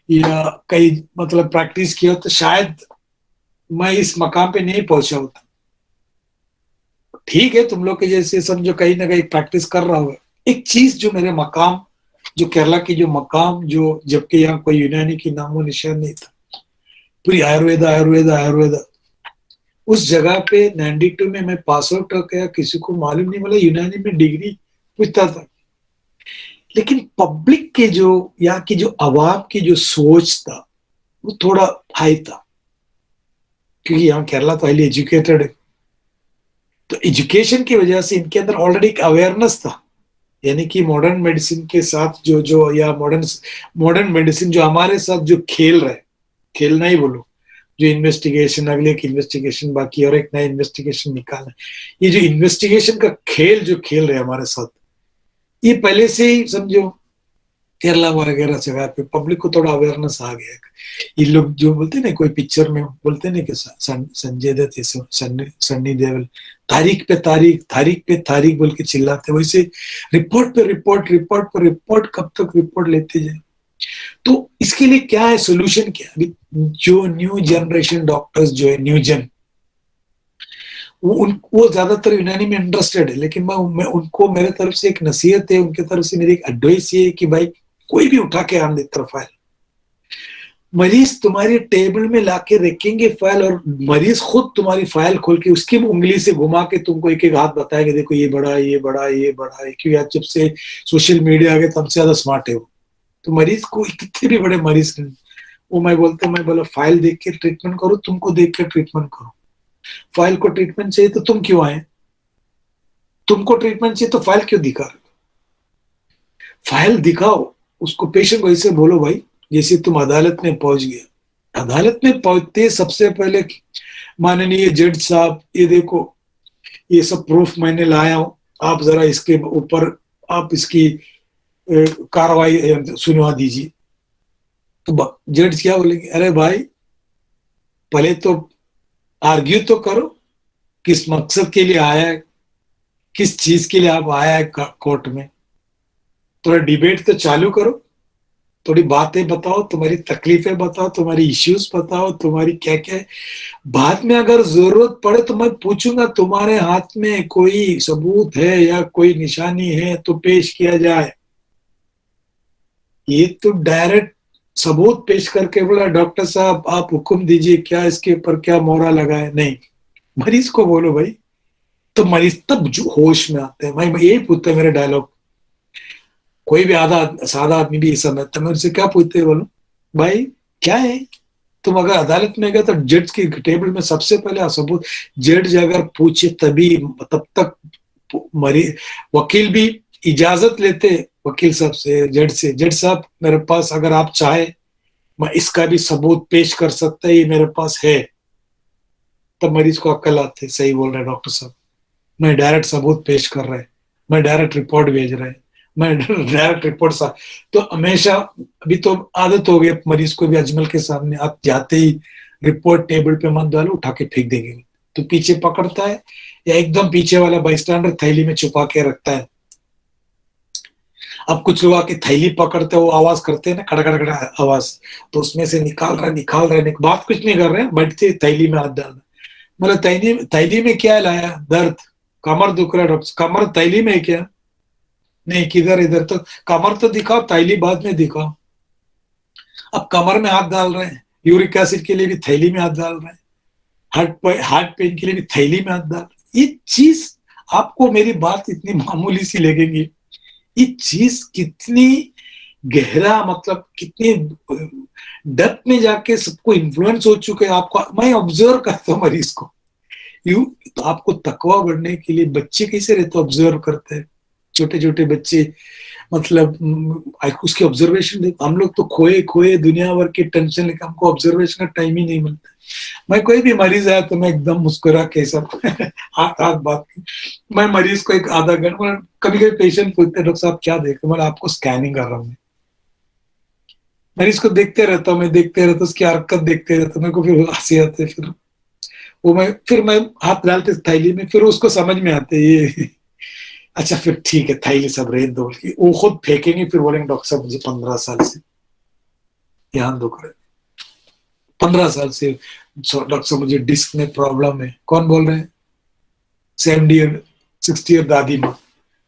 या कई मतलब प्रैक्टिस किया तो शायद मैं इस मकाम पे नहीं पहुंचा होता। ठीक है, तुम लोग के जैसे समझो कहीं ना कहीं प्रैक्टिस कर रहा होगा। एक चीज जो मेरे मकाम, जो केरला की जो मकाम, जो जबकि यहाँ कोई यूनानी की नामो निशान नहीं था, पूरी आयुर्वेदा आयुर्वेदा आयुर्वेदा। उस जगह पे 92 में मैं पास आउट हो गया, किसी को मालूम नहीं, मतलब यूनानी में डिग्री पूछता था। लेकिन पब्लिक के जो, यहाँ की जो आवाम की जो सोच था, वो थोड़ा हाई था। क्योंकि यहाँ केरला तो हाईली एजुकेटेड है, तो एजुकेशन की वजह से इनके अंदर ऑलरेडी एक अवेयरनेस था। यानी कि मॉडर्न मेडिसिन के साथ जो जो या मॉडर्न मॉडर्न मेडिसिन जो हमारे साथ जो खेल रहा है, खेलना ही बोलो, जो इन्वेस्टिगेशन, अगले एक इन्वेस्टिगेशन बाकी और एक नया इन्वेस्टिगेशन निकालना, ये जो इन्वेस्टिगेशन का खेल जो खेल रहे हैं हमारे साथ, ये पहले से ही समझो केरला वगैरह जगह पे पब्लिक को थोड़ा अवेयरनेस आ गया है। ये लोग जो बोलते हैं ना, कोई पिक्चर में बोलते हैं ना कि संजय दत्त सन्नी देओल तारीख पे तारीख, तारीख पे तारीख बोल के चिल्लाते, वैसे रिपोर्ट पे रिपोर्ट, रिपोर्ट पर रिपोर्ट, कब तक रिपोर्ट लेते जाए। तो इसके लिए क्या है सोल्यूशन, क्या अभी जो न्यू जनरेशन डॉक्टर्स जो है, न्यू जन, वो ज्यादातर यूनानी में इंटरेस्टेड है, लेकिन मैं उनको मेरे तरफ से एक नसीहत है, उनके तरफ से मेरी एक एडवाइस ये है कि भाई कोई भी उठा के आम देता फाइल, मरीज तुम्हारी टेबल में लाके रखेंगे फाइल, और मरीज खुद तुम्हारी फाइल खोल के उसकी उंगली से घुमा के तुमको एक एक हाथ बताएंगे, देखो ये बड़ा है, ये बड़ा है, ये बड़ा है, क्योंकि आज जब से सोशल मीडिया आ गया तब से ज्यादा स्मार्ट है वो। तो मरीज को कितने भी बड़े मरीज नहीं, वो मैं बोला फाइल देख के ट्रीटमेंट करो, तुमको देख के ट्रीटमेंट करो। फाइल को ट्रीटमेंट चाहिए तो तुम क्यों आए, तुमको ट्रीटमेंट चाहिए तो फाइल क्यों दिखा, फाइल दिखाओ उसको, पेशेंट को ऐसे बोलो भाई जैसे तुम अदालत में पहुंच गया। अदालत में पहुंचते सबसे पहले माननीय जज साहब, ये देखो ये सब प्रूफ मैंने लाया हूं, आप जरा इसके ऊपर आप इसकी कार्रवाई सुनवा दीजिए। तो जज क्या बोलेंगे, अरे भाई पहले तो आर्ग्यू तो करो, किस मकसद के लिए आया है, किस चीज के लिए आप आया है कोर्ट में, थोड़ा डिबेट तो चालू करो, थोड़ी बातें बताओ, तुम्हारी तकलीफें बताओ, तुम्हारी इश्यूज बताओ, तुम्हारी क्या क्या है। बाद में अगर जरूरत पड़े तो मैं पूछूंगा तुम्हारे हाथ में कोई सबूत है या कोई निशानी है तो पेश किया जाए। ये तो डायरेक्ट सबूत पेश करके बोला डॉक्टर साहब आप हुक्म दीजिए, क्या इसके ऊपर क्या मोहरा लगाए, नहीं, मरीज को बोलो भाई। तो मरीज तब जो होश में आते हैं। भाई यही पूछते हैं मेरे डायलॉग, कोई भी आधा सादा आदमी भी समझता है, मैं उनसे क्या पूछते हैं, बोलो भाई क्या है, तुम अगर अदालत में गए तो जज की टेबल में सबसे पहले सबूत, जज अगर पूछे तभी, तब तक मरी वकील भी इजाजत लेते वकील साहब से, जज से, जज साहब मेरे पास अगर आप चाहे मैं इसका भी सबूत पेश कर सकता है, ये मेरे पास है। तब मरीज को अक्ल आते, सही बोल रहे डॉक्टर साहब, मैं डायरेक्ट सबूत पेश कर रहा है, मैं डायरेक्ट रिपोर्ट भेज रहा है, मैं डायरेक्ट रिपोर्ट सा। तो हमेशा, अभी तो आदत हो गई मरीज को भी, अजमल के सामने आप जाते ही रिपोर्ट टेबल पे मत डालो, उठा के फेंक देंगे, तो पीछे पकड़ता है या एकदम पीछे वाला बाइस्टैंडर थैली में छुपा के रखता है। अब कुछ लोग आके थैली पकड़ते वो आवाज करते हैं ना, खड़ा खड़ा खड़ा आवाज, तो उसमें से निकाल रहे बात कुछ नहीं कर रहे हैं, बैठते थैली में हाथ डालना। मतलब थैली में क्या लाया, दर्द, कमर दुख रहा है डॉक्टर, कमर थैली में क्या, नहीं किधर, इधर तो कमर तो दिखाओ, थैली बाद में दिखाओ। अब कमर में हाथ डाल रहे हैं, यूरिक एसिड के लिए भी थैली में हाथ डाल रहे हैं, हार्ट पेन के लिए भी थैली में हाथ डाल रहे हैं। ये चीज आपको मेरी बात इतनी मामूली सी लगेगी, ये चीज कितनी गहरा, मतलब कितनी डेप्थ में जाके सबको इन्फ्लुएंस हो चुके हैं आपको। मैं ऑब्जर्व करता हूँ मरीज को, यू तो आपको तकवा बढ़ने के लिए बच्चे कैसे रहते ऑब्जर्व करते हैं, छोटे छोटे बच्चे, मतलब उसके ऑब्जर्वेशन देखो। हम लोग तो खोए खोए दुनिया भर के टेंशन लेकर, हमको ऑब्जर्वेशन का टाइम ही नहीं मिलता। मैं कोई भी मरीज आया तो मैं एकदम मुस्कुरा के सब हाथ हाथ बात, मैं मरीज को एक आधा घंटा, कभी कभी पेशेंट पूछते डॉक्टर साहब क्या देख रहे, मैं आपको स्कैनिंग कर रहा हूँ, मरीज को देखते रहता हूँ, मैं देखते रहता हूँ, उसकी हरकत देखते रहता हूँ, मेरे को फिर हंसी आते, फिर मैं हाथ डालते थैली में, फिर उसको समझ में आते ये अच्छा फिर ठीक है थैली सब रेत दो, वो खुद फेंकेंगे, फिर बोलेंगे डॉक्टर साहब मुझे 15 साल से ध्यान दो करे, 15 साल से डॉक्टर साहब मुझे डिस्क में प्रॉब्लम है। कौन बोल रहे हैं, 70 ईयर 60 ईयर दादी माँ।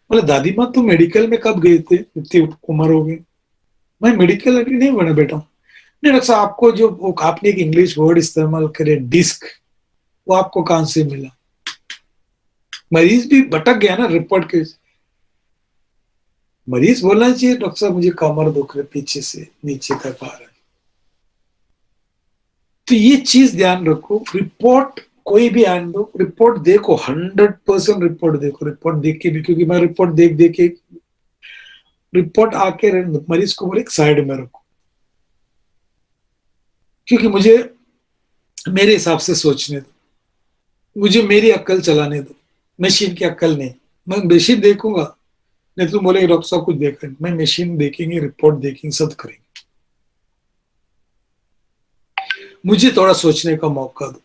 बोले दादी माँ तो मेडिकल में कब गए थे, इतनी उम्र हो गई। मैं मेडिकल अभी नहीं बना बेटा। नहीं डॉक्टर साहब आपको जो आपने एक इंग्लिश वर्ड इस्तेमाल करे डिस्क, वो आपको कहां से मिला। मरीज भी भटक गया ना रिपोर्ट के, मरीज बोलना चाहिए डॉक्टर साहब मुझे कमर दुख रहा है पीछे से नीचे तक आ रहा है। तो ये चीज ध्यान रखो, रिपोर्ट कोई भी आने दो, रिपोर्ट देखो, 100% रिपोर्ट देखो, रिपोर्ट देख के भी, क्योंकि मैं रिपोर्ट देख देख के, रिपोर्ट आके मरीज को बोले साइड में रखो, क्योंकि मुझे मेरे हिसाब से सोचने दो, मुझे मेरी अक्ल चलाने दो, मशीन की अक्ल नहीं। मैं मशीन देखूंगा, नहीं तुम बोलेगे डॉक्टर साहब कुछ देख रहे हैं, मैं मशीन देखेंगे, रिपोर्ट देखेंगे, सब करेंगे, मुझे थोड़ा सोचने का मौका दो,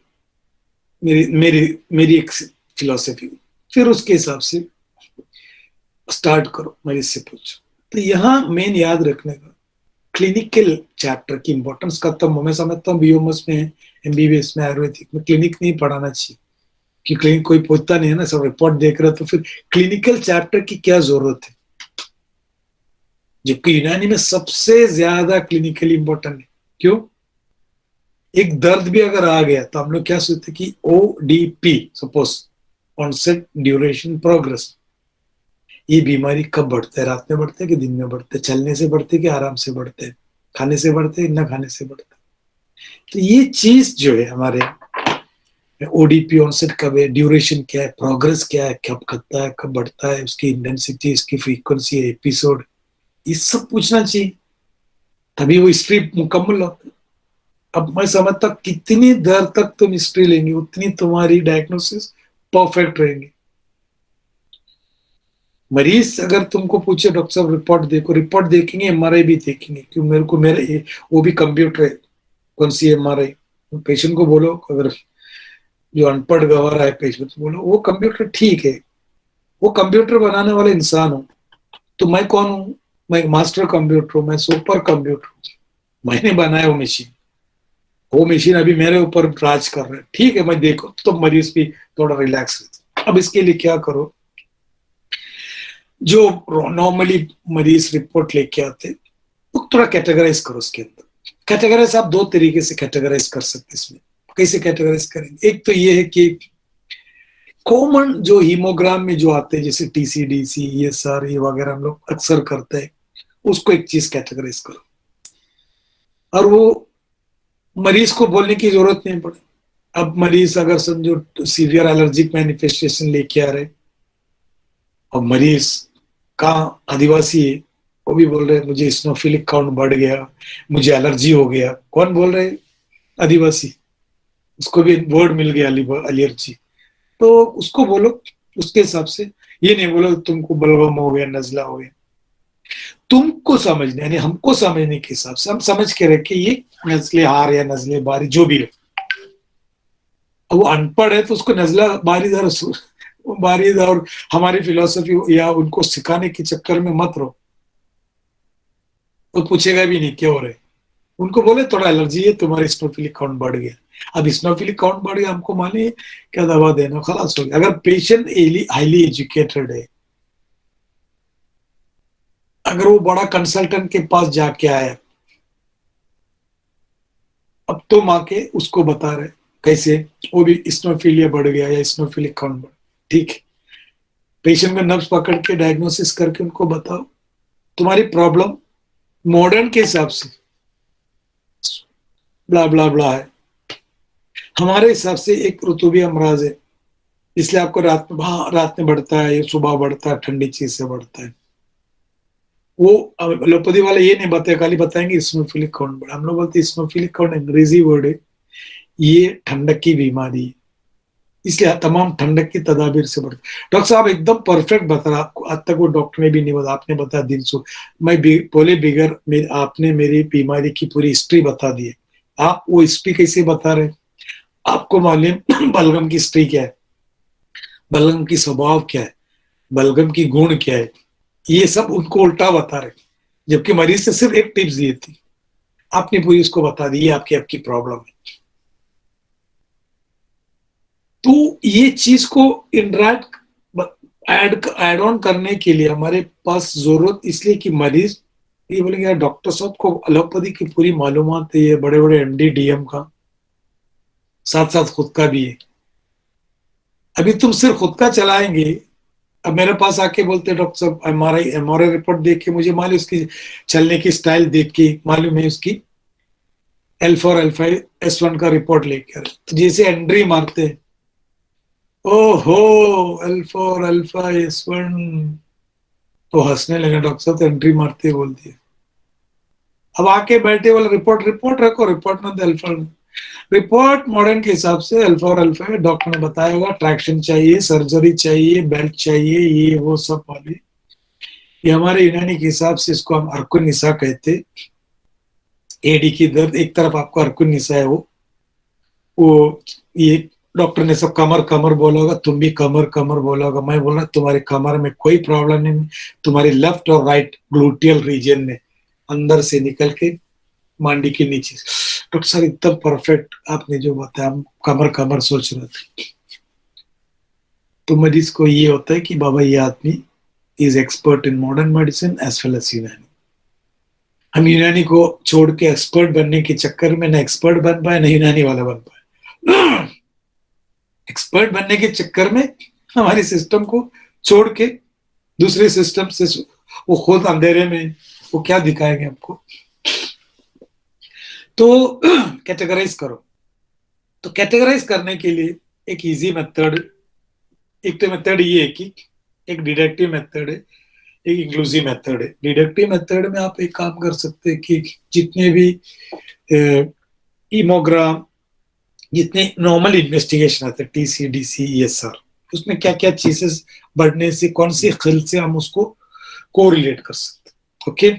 मेरी मेरी मेरी एक फिलोसफी, फिर उसके हिसाब से स्टार्ट करो, मरीज से पूछो। तो यहाँ मेन याद रखने का, क्लिनिकल चैप्टर की इंपॉर्टेंस का, तब मैं समझता हूँ बीओएमएस में, एमबीबीएस में, आयुर्वेदिक में क्लिनिक नहीं पढ़ाना चाहिए, कि क्लिनिक कोई पूछता नहीं है ना, सब रिपोर्ट देख रहा है, तो फिर क्लिनिकल चैप्टर की क्या जरूरत है, जबकि यूनानी में सबसे ज्यादा क्लिनिकली इंपॉर्टेंट है। क्यों? एक दर्द भी अगर आ गया तो हम लोग क्या सोचते कि ODP, suppose onset duration progress, ये बीमारी कब बढ़ता है, रात में बढ़ता है कि दिन में बढ़ता है, चलने से बढ़ते है कि आराम से बढ़ते हैं, खाने से बढ़ते हैं, न खाने से बढ़ते हैं। तो ये चीज जो है हमारे ओडीपी ऑनसेट कब है, ड्यूरेशन क्या है, प्रोग्रेस क्या है, कब करता है, कब बढ़ता है, उसकी इंटेंसिटी, इसकी फ्रीक्वेंसी, एपिसोड, ये सब पूछना चाहिए, तभी वो हिस्ट्री मुकम्मल होता है। अब मैं समझता कितनी देर तक तुम हिस्ट्री लेंगे उतनी तुम्हारी डायग्नोसिस परफेक्ट रहेंगे। मरीज अगर तुमको पूछे डॉक्टर साहब रिपोर्ट देखो, रिपोर्ट देखेंगे, एमआरआई भी देखेंगे, क्यों मेरे को मेरे वो भी कंप्यूटर है, कौन सी एमआरआई, पेशेंट को बोलो, अगर जो अनपढ़ गवार है पेशेंट को बोलो वो कंप्यूटर ठीक है, वो कंप्यूटर बनाने वाला इंसान हूँ, तो मैं कौन हूँ? मैं मास्टर कंप्यूटर हूँ, मैं सुपर कंप्यूटर हूँ, मैंने बनाया वो मशीन अभी मेरे ऊपर राज कर रहा है, ठीक है, मैं देखो तो मरीज भी थोड़ा रिलैक्स रहता। अब इसके लिए क्या करो, जो नॉर्मली मरीज रिपोर्ट लेके आते तो थोड़ा कैटेगराइज करो उसके अंदर। कैटेगराइज आप दो तरीके से कैटेगराइज कर सकते हैं इसमें। कैसे कैटेगराइज करेंगे? एक तो ये है कि कॉमन जो हीमोग्राम में जो आते हैं, जैसे टीसीडीसी, ये सर, ये वगैरह हम लोग अक्सर करते हैं, उसको एक चीज कैटेगराइज करो, और वो मरीज को बोलने की जरूरत नहीं पड़े। अब मरीज अगर समझो सीवियर एलर्जिक मैनिफेस्टेशन लेके आ रहे, और मरीज का आदिवासी है, वो भी बोल रहे मुझे स्नोफिलिक काउंट बढ़ गया, मुझे एलर्जी हो गया, कौन बोल रहे? आदिवासी, उसको भी वर्ड मिल गया एलर्जी, तो उसको बोलो उसके हिसाब से, ये नहीं बोलो तुमको बलगम हो गया, नजला हो गया। तुमको समझने, यानी हमको समझने के हिसाब से हम समझ के रखे ये नजले हार या नजले बारी जो भी हो। अब वो अनपढ़ है तो उसको नजला बारीद और हमारी फिलोसफी या उनको सिखाने के चक्कर में मत रहो, वो पूछेगा भी नहीं क्या हो रहा है। उनको बोले थोड़ा एलर्जी है, तुम्हारी स्नोफिलिक काउंट बढ़ गया। अब स्नोफिलिक काउंट बढ़ गया, हमको माने क्या दवा देना, खलास हो गया। अगर पेशेंट हाईली एजुकेटेड है, अगर वो बड़ा कंसल्टेंट के पास जाके आया, अब तो माँ के उसको बता रहे कैसे, वो भी स्नोफिलिया बढ़ गया या स्नोफिलिक काउंट बढ़, ठीक है, पेशेंट में नब्ज पकड़ के डायग्नोसिस करके उनको बताओ तुम्हारी प्रॉब्लम मॉडर्न के हिसाब से ब्ला ब्ला ब्ला है, हमारे हिसाब से एक ऋतुवी अमराज है, इसलिए आपको रात में बढ़ता है, सुबह बढ़ता है, ठंडी चीज से बढ़ता है। वो एलोपैथी वाले ये नहीं बताए, खाली बताएंगे स्नोफिलिक काउंट बढ़ा। हम लोग बोलते हैं स्नोफिलिक काउंट अंग्रेजी वर्ड है, ये ठंडक की बीमारी है, इसलिए तमाम ठंडक की तदाबीर से बढ़ती। डॉक्टर साहब एकदम परफेक्ट बता रहा, आज तक वो डॉक्टर ने भी नहीं बताया, आपने बताया दिन सो, मैं बोले बिगर आपने मेरी बीमारी की पूरी हिस्ट्री बता दी है। आप वो हिस्ट्री कैसे बता रहे? आपको मालूम बलगम की हिस्ट्री क्या है, बलगम की स्वभाव क्या है, बलगम की गुण क्या है, ये सब उनको उल्टा बता रहे, जबकि मरीज से सिर्फ एक टिप्स दी थी, आपने पूरी उसको बता दी, ये आपकी आपकी प्रॉब्लम है। तो ये चीज को इंटरैक्ट एड ऑन करने के लिए हमारे पास जरूरत, इसलिए कि मरीज ये बोलेंगे यार डॉक्टर साहब को एलोपैथी की पूरी मालूमात है, ये बड़े बड़े एमडी डीएम का, साथ साथ खुद का भी है। अभी तुम सिर्फ खुद का चलाएंगे, अब मेरे पास आके बोलते डॉक्टर साहब एमआरआई रिपोर्ट देख के मुझे मालूम, उसकी चलने की स्टाइल देख के मालूम है उसकी L4 L5 S1 का रिपोर्ट लेकर, तो जैसे एंट्री मारते, ओहो L4 L5 S1, तो हंसने लगे डॉक्टर साहब, तो एंट्री मारते ही बोल दिए। अब आके बैठे, बोले रिपोर्ट रिपोर्ट रखो, रिपोर्ट में L4, रिपोर्ट मॉडर्न के हिसाब से L4 L5 डॉक्टर ने बताया होगा, ट्रैक्शन चाहिए, सर्जरी चाहिए, बेल्ट चाहिए, ये वो सब वाले। ये हमारे यूनानी के हिसाब से इसको हम अर्कुन निसा कहते। एडी की दर्द एक तरफ आपको अर्कुन निसा है, वो ये डॉक्टर ने सब कमर कमर बोला होगा, तुम भी कमर कमर बोला होगा। मैं बोल रहा तुम्हारी कमर में कोई प्रॉब्लम नहीं, तुम्हारी लेफ्ट और राइट ग्लूटियल रीजन में अंदर से निकल के मांडी के नीचे। डॉक्टर सर एकदम परफेक्ट आपने जो बताया, हम कमर कमर सोच रहे थे। तो मरीज को ये होता है कि बाबा ये आदमी is expert in modern medicine as well as Unani. हम यूनानी को छोड़ के एक्सपर्ट बनने के चक्कर में न एक्सपर्ट बन पाए, न यूनानी वाला बन पाए। एक्सपर्ट बनने के चक्कर में हमारे सिस्टम को छोड़ के दूसरे सिस्टम से वो खुद अंधेरे में वो क्या दिखाएंगे हमको। तो कैटेगराइज करो। तो कैटेगराइज करने के लिए एक इजी मेथड, एक तो मेथड ये है कि एक डिडक्टिव मेथड है, एक इंक्लूसिव मेथड है। डिडक्टिव मेथड में आप एक काम कर सकते हैं कि जितने भी इमोग्राम, जितने नॉर्मल इन्वेस्टिगेशन आते हैं, TC DC ESR, उसमें क्या क्या चीजें बढ़ने से, कौन सी खिल से हम उसको कोरिलेट कर सकते हैं। ओके,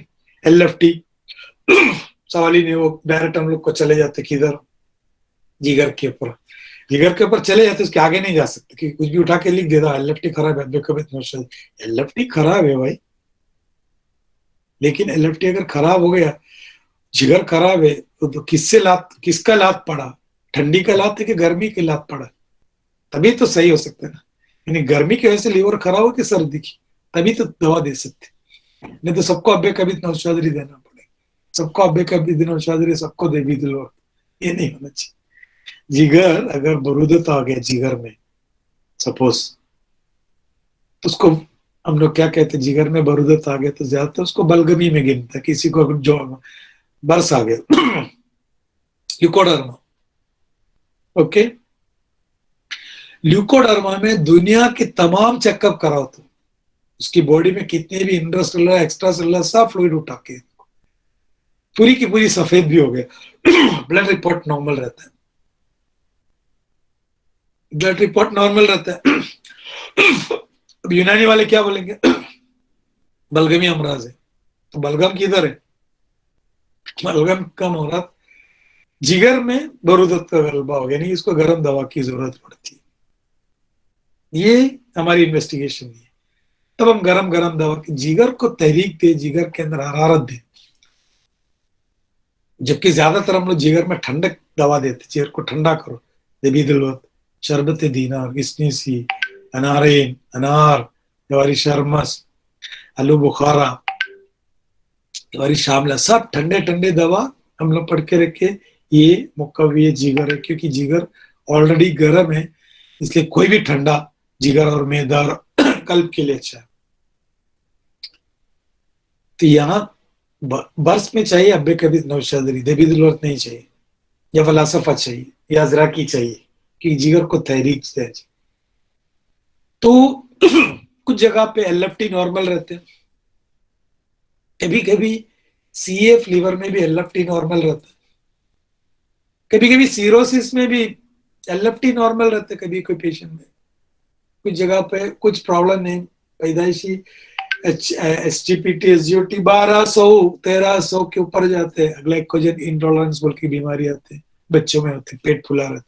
LFT सवाल ही नहीं, वो डायरेक्ट हम लोग को चले जाते किधर, जिगर के ऊपर। जिगर के ऊपर चले जाते, उसके आगे नहीं जा सकते कि कुछ भी उठा के लिख देता LFT खराब है, LFT खराब है भाई, लेकिन LFT अगर खराब हो गया, जिगर खराब है, तो किससे लात, किसका लात पड़ा, ठंडी का लात है कि गर्मी की लात पड़ा, तभी तो सही हो सकता है ना। यानी गर्मी की वजह से लीवर खराब हो कि सर्दी की, तभी तो दवा दे सकते, नहीं तो सबको अब्बे कभी नौशादरी देना पड़ेगा, सबको अब्बे कभी नौशादरी, सबको देवी दिलवा, ये नहीं होना चाहिए। जिगर अगर बरूदत आ गया जिगर में सपोज, तो उसको हम लोग क्या कहते हैं, जिगर में बरूदत आ गया तो ज्यादातर उसको बलगमी में गिनता है। किसी को जो बर्स आ गया ल्यूकोडर्मा, ओके, ल्यूकोडर्मा में दुनिया के तमाम चेकअप कराओ तो उसकी बॉडी में कितने भी इंट्रासेलुलर एक्स्ट्रासेलुलर सब फ्लूइड उठा के पूरी की पूरी सफेद भी हो गया, ब्लड रिपोर्ट नॉर्मल रहता है, ब्लड रिपोर्ट नॉर्मल रहता है। अब यूनानी वाले क्या बोलेंगे, बलगमी अमराज है, तो बलगम किधर है, बलगम कम हो रहा, जिगर में बरूदत का गलबा हो गया, नहीं इसको गर्म दवा की जरूरत पड़ती है। ये हमारी इन्वेस्टिगेशन है। तब हम गरम गरम दवा की, जिगर को तहरीक दे, जिगर के अंदर हरारत दे, जबकि ज्यादातर हम लोग जिगर में ठंडक दवा देते, जिगर को ठंडा करो, देवी दिलवत, शरबत दीनार, किसनीसी, अनारेन, अनार, जवारी शरमस, आलू बुखारा, जवारी शामला, सब ठंडे ठंडे दवा हम लोग पढ़ के रखे। ये मुकव्वी जिगर है, क्योंकि जिगर ऑलरेडी गर्म है, इसलिए कोई भी ठंडा जिगर और मैदा और कल्ब के लिए अच्छा है। तो यहाँ बर्स में चाहिए अब्बे कभी नौशादरी, देवी दिलवत नहीं चाहिए, या फलासफा चाहिए, या अजराकी चाहिए कि जिगर को तहरीक दे। तो कुछ जगह पे LFT नॉर्मल रहते हैं, कभी कभी CF लीवर में भी LFT नॉर्मल रहता है, कभी कभी सीरोसिस में भी LFT नॉर्मल रहते है, कभी कोई पेशेंट में कुछ जगह पे कुछ प्रॉब्लम नहीं, पैदाइशी SGPT SGOT 1200-1300 के ऊपर जाते हैं, ग्लाइकोजन इंटॉलरेंस बोल की बीमारी आती है, बच्चों में होती है, पेट फुला रहता है,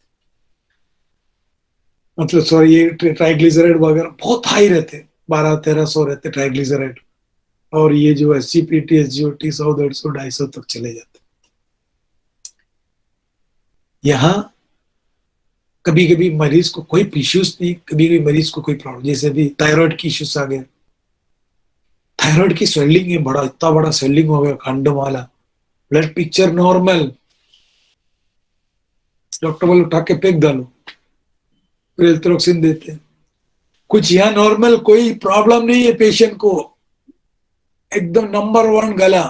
मतलब सॉरी ये ट्राइग्लिसराइड वगैरह बहुत हाई रहते, 1200-1300 रहते ट्राइग्लिसराइड, और ये जो SGPT SGOT 100-150-250 तक चले जाते। यहाँ कभी कभी मरीज को कोई इश्यूज नहीं, कभी कभी मरीज को कोई प्रॉब्लम, जैसे भी थायराइड की इश्यूज आ गए, थायराइड की स्वेलिंग है, बड़ा इतना बड़ा स्वेलिंग हो गया खंडों वाला, ब्लड पिक्चर नॉर्मल, डॉक्टर बोले उठा के फेंक डालो, फिर एल्ट्रोक्सिन देते हैं। कुछ यहाँ नॉर्मल, कोई प्रॉब्लम नहीं है पेशेंट को, एकदम नंबर 1 गला,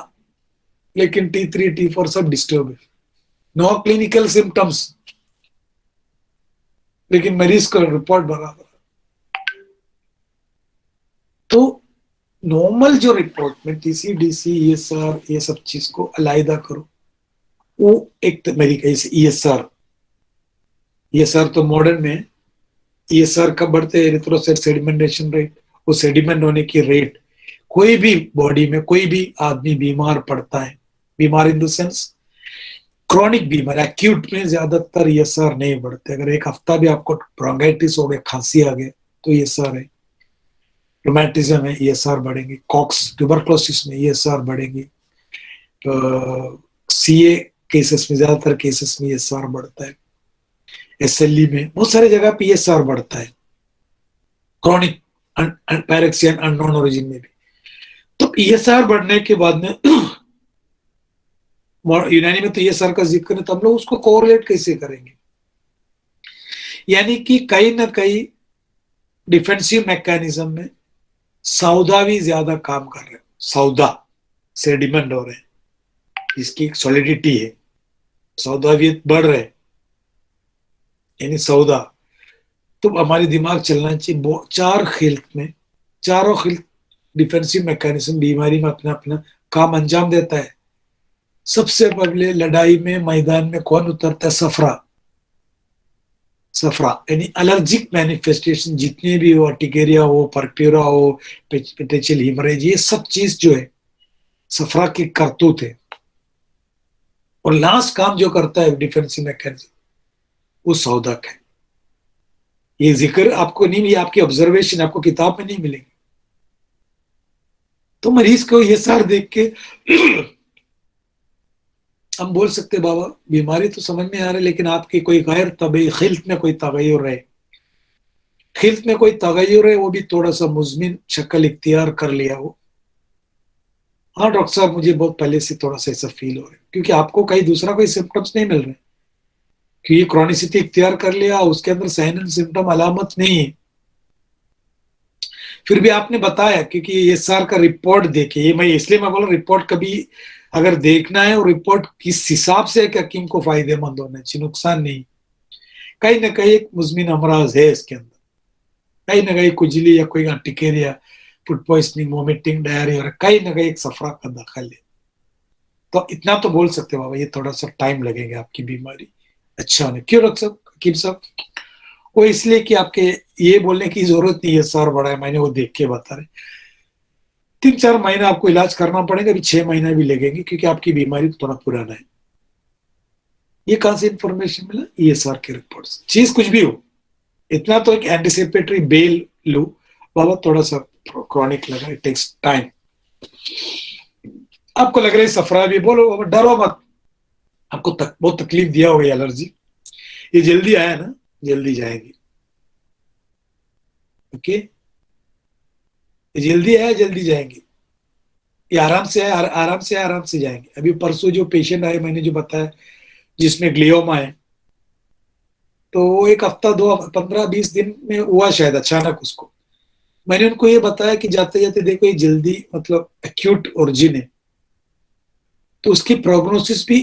लेकिन T3 T4 सब डिस्टर्ब है, नो क्लिनिकल सिम्टम्स, लेकिन मरीज का रिपोर्ट बराबर। तो नॉर्मल जो रिपोर्ट में टीसी डीसी ईएसआर ये सब चीज को अलहदा करो, वो एक मेरी कैसे ईएसआर, ईएसआर तो मॉडर्न में ईएसआर कब बढ़ते हैं, एरिथ्रोसाइट सेडिमेंटेशन रेट, वो सेडिमेंट होने की रेट। कोई भी बॉडी में कोई भी आदमी बीमार पड़ता है, बीमार इन द सेंस क्रॉनिक बीमार, एक्यूट में ज्यादातर ईएसआर नहीं बढ़ते। अगर एक हफ्ता भी आपको ब्रोंकाइटिस हो गया, खांसी आ गया, तो ईएसआर है। रोमैटिज्म में ईएसआर बढ़ेंगे, कॉक्स ट्यूबरक्लोसिस में ईएसआर बढ़ेंगे, सीए केसेस में, ज्यादातर केसेस में ईएसआर बढ़ता है, एसएलई में बहुत सारी जगह पे ईएसआर बढ़ता है, क्रॉनिक पैरेक्सिया अननोन ओरिजिन में भी। तो ईएसआर बढ़ने के बाद में यूनानी में तो ईएसआर का जिक्र है, तो हम लोग उसको कोरिलेट कैसे करेंगे? यानी कि कहीं ना कहीं डिफेंसिव मैकेनिज्म में सौदा भी ज्यादा काम कर रहे हैं, सौदा सेडिमेंट हो रहे हैं, इसकी एक सॉलिडिटी है, सौदावियत बढ़ रहे हैं, यानी सौदा। तो हमारी दिमाग चलना चाहिए चार खिल्त में, चारों खिल्त डिफेंसिव मैकेनिज्म बीमारी में अपना अपना काम अंजाम देता है। सबसे पहले लड़ाई में मैदान में कौन उतरता है? सफरा। सफरा यानी एलर्जिक मैनिफेस्टेशन जितने भी हो, अर्टिकेरिया हो, परप्यूरा हो, पेटेचियल हिमरेज, ये सब चीज जो है सफरा की करतूत है। और लास्ट काम जो करता है डिफेंसिव मैकेनिज्म, वो सौदक है। ये जिक्र आपको नहीं, ये आपकी ऑब्जर्वेशन आपको किताब में नहीं मिलेगी। तो मरीज को ये सार देख के हम बोल सकते बाबा बीमारी तो समझ में आ रही, लेकिन आपकी कोई गैर तबी खिल्त में कोई तगय्युर है, खिल्त में कोई तगय्युर है, वो भी थोड़ा सा मुजमिन शक्ल इख्तियार कर लिया हो। हाँ डॉक्टर साहब, मुझे बहुत पहले से थोड़ा सा ऐसा फील हो रहा है, क्योंकि आपको कहीं दूसरा कोई सिम्टम्स नहीं मिल रहे, कि ये क्रॉनिसिटी इख्तियार कर लिया, उसके अंदर साइन एंड सिम्टम अलामत नहीं है। फिर भी आपने बताया, क्योंकि ये सार का रिपोर्ट देखे, ये मैं इसलिए मैं बोल रहा रिपोर्ट कभी अगर देखना है, और रिपोर्ट किस हिसाब से एक हकीम को फायदेमंद होना चाहिए, नुकसान नहीं। कहीं ना कहीं एक मुजमिन अमराज है इसके अंदर, कहीं ना कहीं कुजली या कोई urticaria, food poisoning, vomiting, diarrhoea, और कहीं ना कहीं एक सफरा का दखल है। तो इतना तो बोल सकते हो बाबा ये थोड़ा सा टाइम लगेगा आपकी बीमारी अच्छा होने। क्यों डॉक्टर साहब, हकीम साहब? वो इसलिए कि आपके ये बोलने की जरूरत नहीं है सर बड़ा है, मैंने वो देख के बता रहे, 3-4 महीना आपको इलाज करना पड़ेगा, अभी 6 महीना भी लगेंगे, क्योंकि आपकी बीमारी थोड़ा पुराना है। ये कहां से इंफॉर्मेशन मिला? ईएसआर के रिपोर्ट्स। चीज कुछ भी हो, इतना तो एक एंटिसिपेटरी बेल लो बाबा, थोड़ा सा क्रॉनिक लगा, इट टेक्स टाइम। आपको लग रहा है सफरा भी, बोलो बाबा डरो मत, आपको बहुत तकलीफ दिया होगा एलर्जी, ये जल्दी आया ना, जल्दी जाएगी। ओके, ये जल्दी आया जल्दी जाएंगे, ये आराम से आए आराम से आराम से जाएंगे। अभी परसों जो पेशेंट आए मैंने जो बताया, जिसमें ग्लियोमा है, तो वो एक हफ्ता 15-20 दिन में हुआ शायद अचानक उसको। मैंने उनको ये बताया कि जाते जाते देखो ये जल्दी मतलब एक्यूट ओरिजिन है, तो उसकी प्रोग्नोसिस भी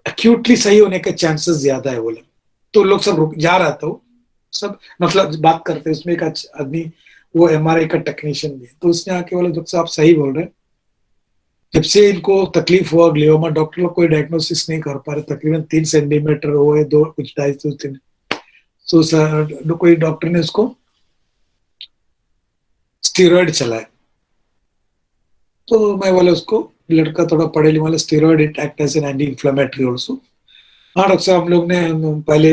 एक्यूटली सही होने के चांसेस ज्यादा है बोले। तो लोग सब रुक जा रहा था, वो सब मतलब बात करते, उसमें एक आदमी वो एमआरआई का टेक्नीशियन भी है, तो उसने आके बोला डॉक्टर साहब सही बोल रहे हैं, जब से इनको तकलीफ हुआ ग्लियोमा, डॉक्टर लोग कोई डायग्नोसिस नहीं कर पा रहे, तकरीबन 3 सेंटीमीटर हुए, 2 कुछ 2.5-3। तो सर कोई डॉक्टर ने उसको स्टीरॉयड चलाया, तो मैं बोला उसको, लड़का थोड़ा पढ़े लिखे वाला, steroid it act as an anti inflammatory also. हाँ डॉक्टर साहब, हम लोग ने पहले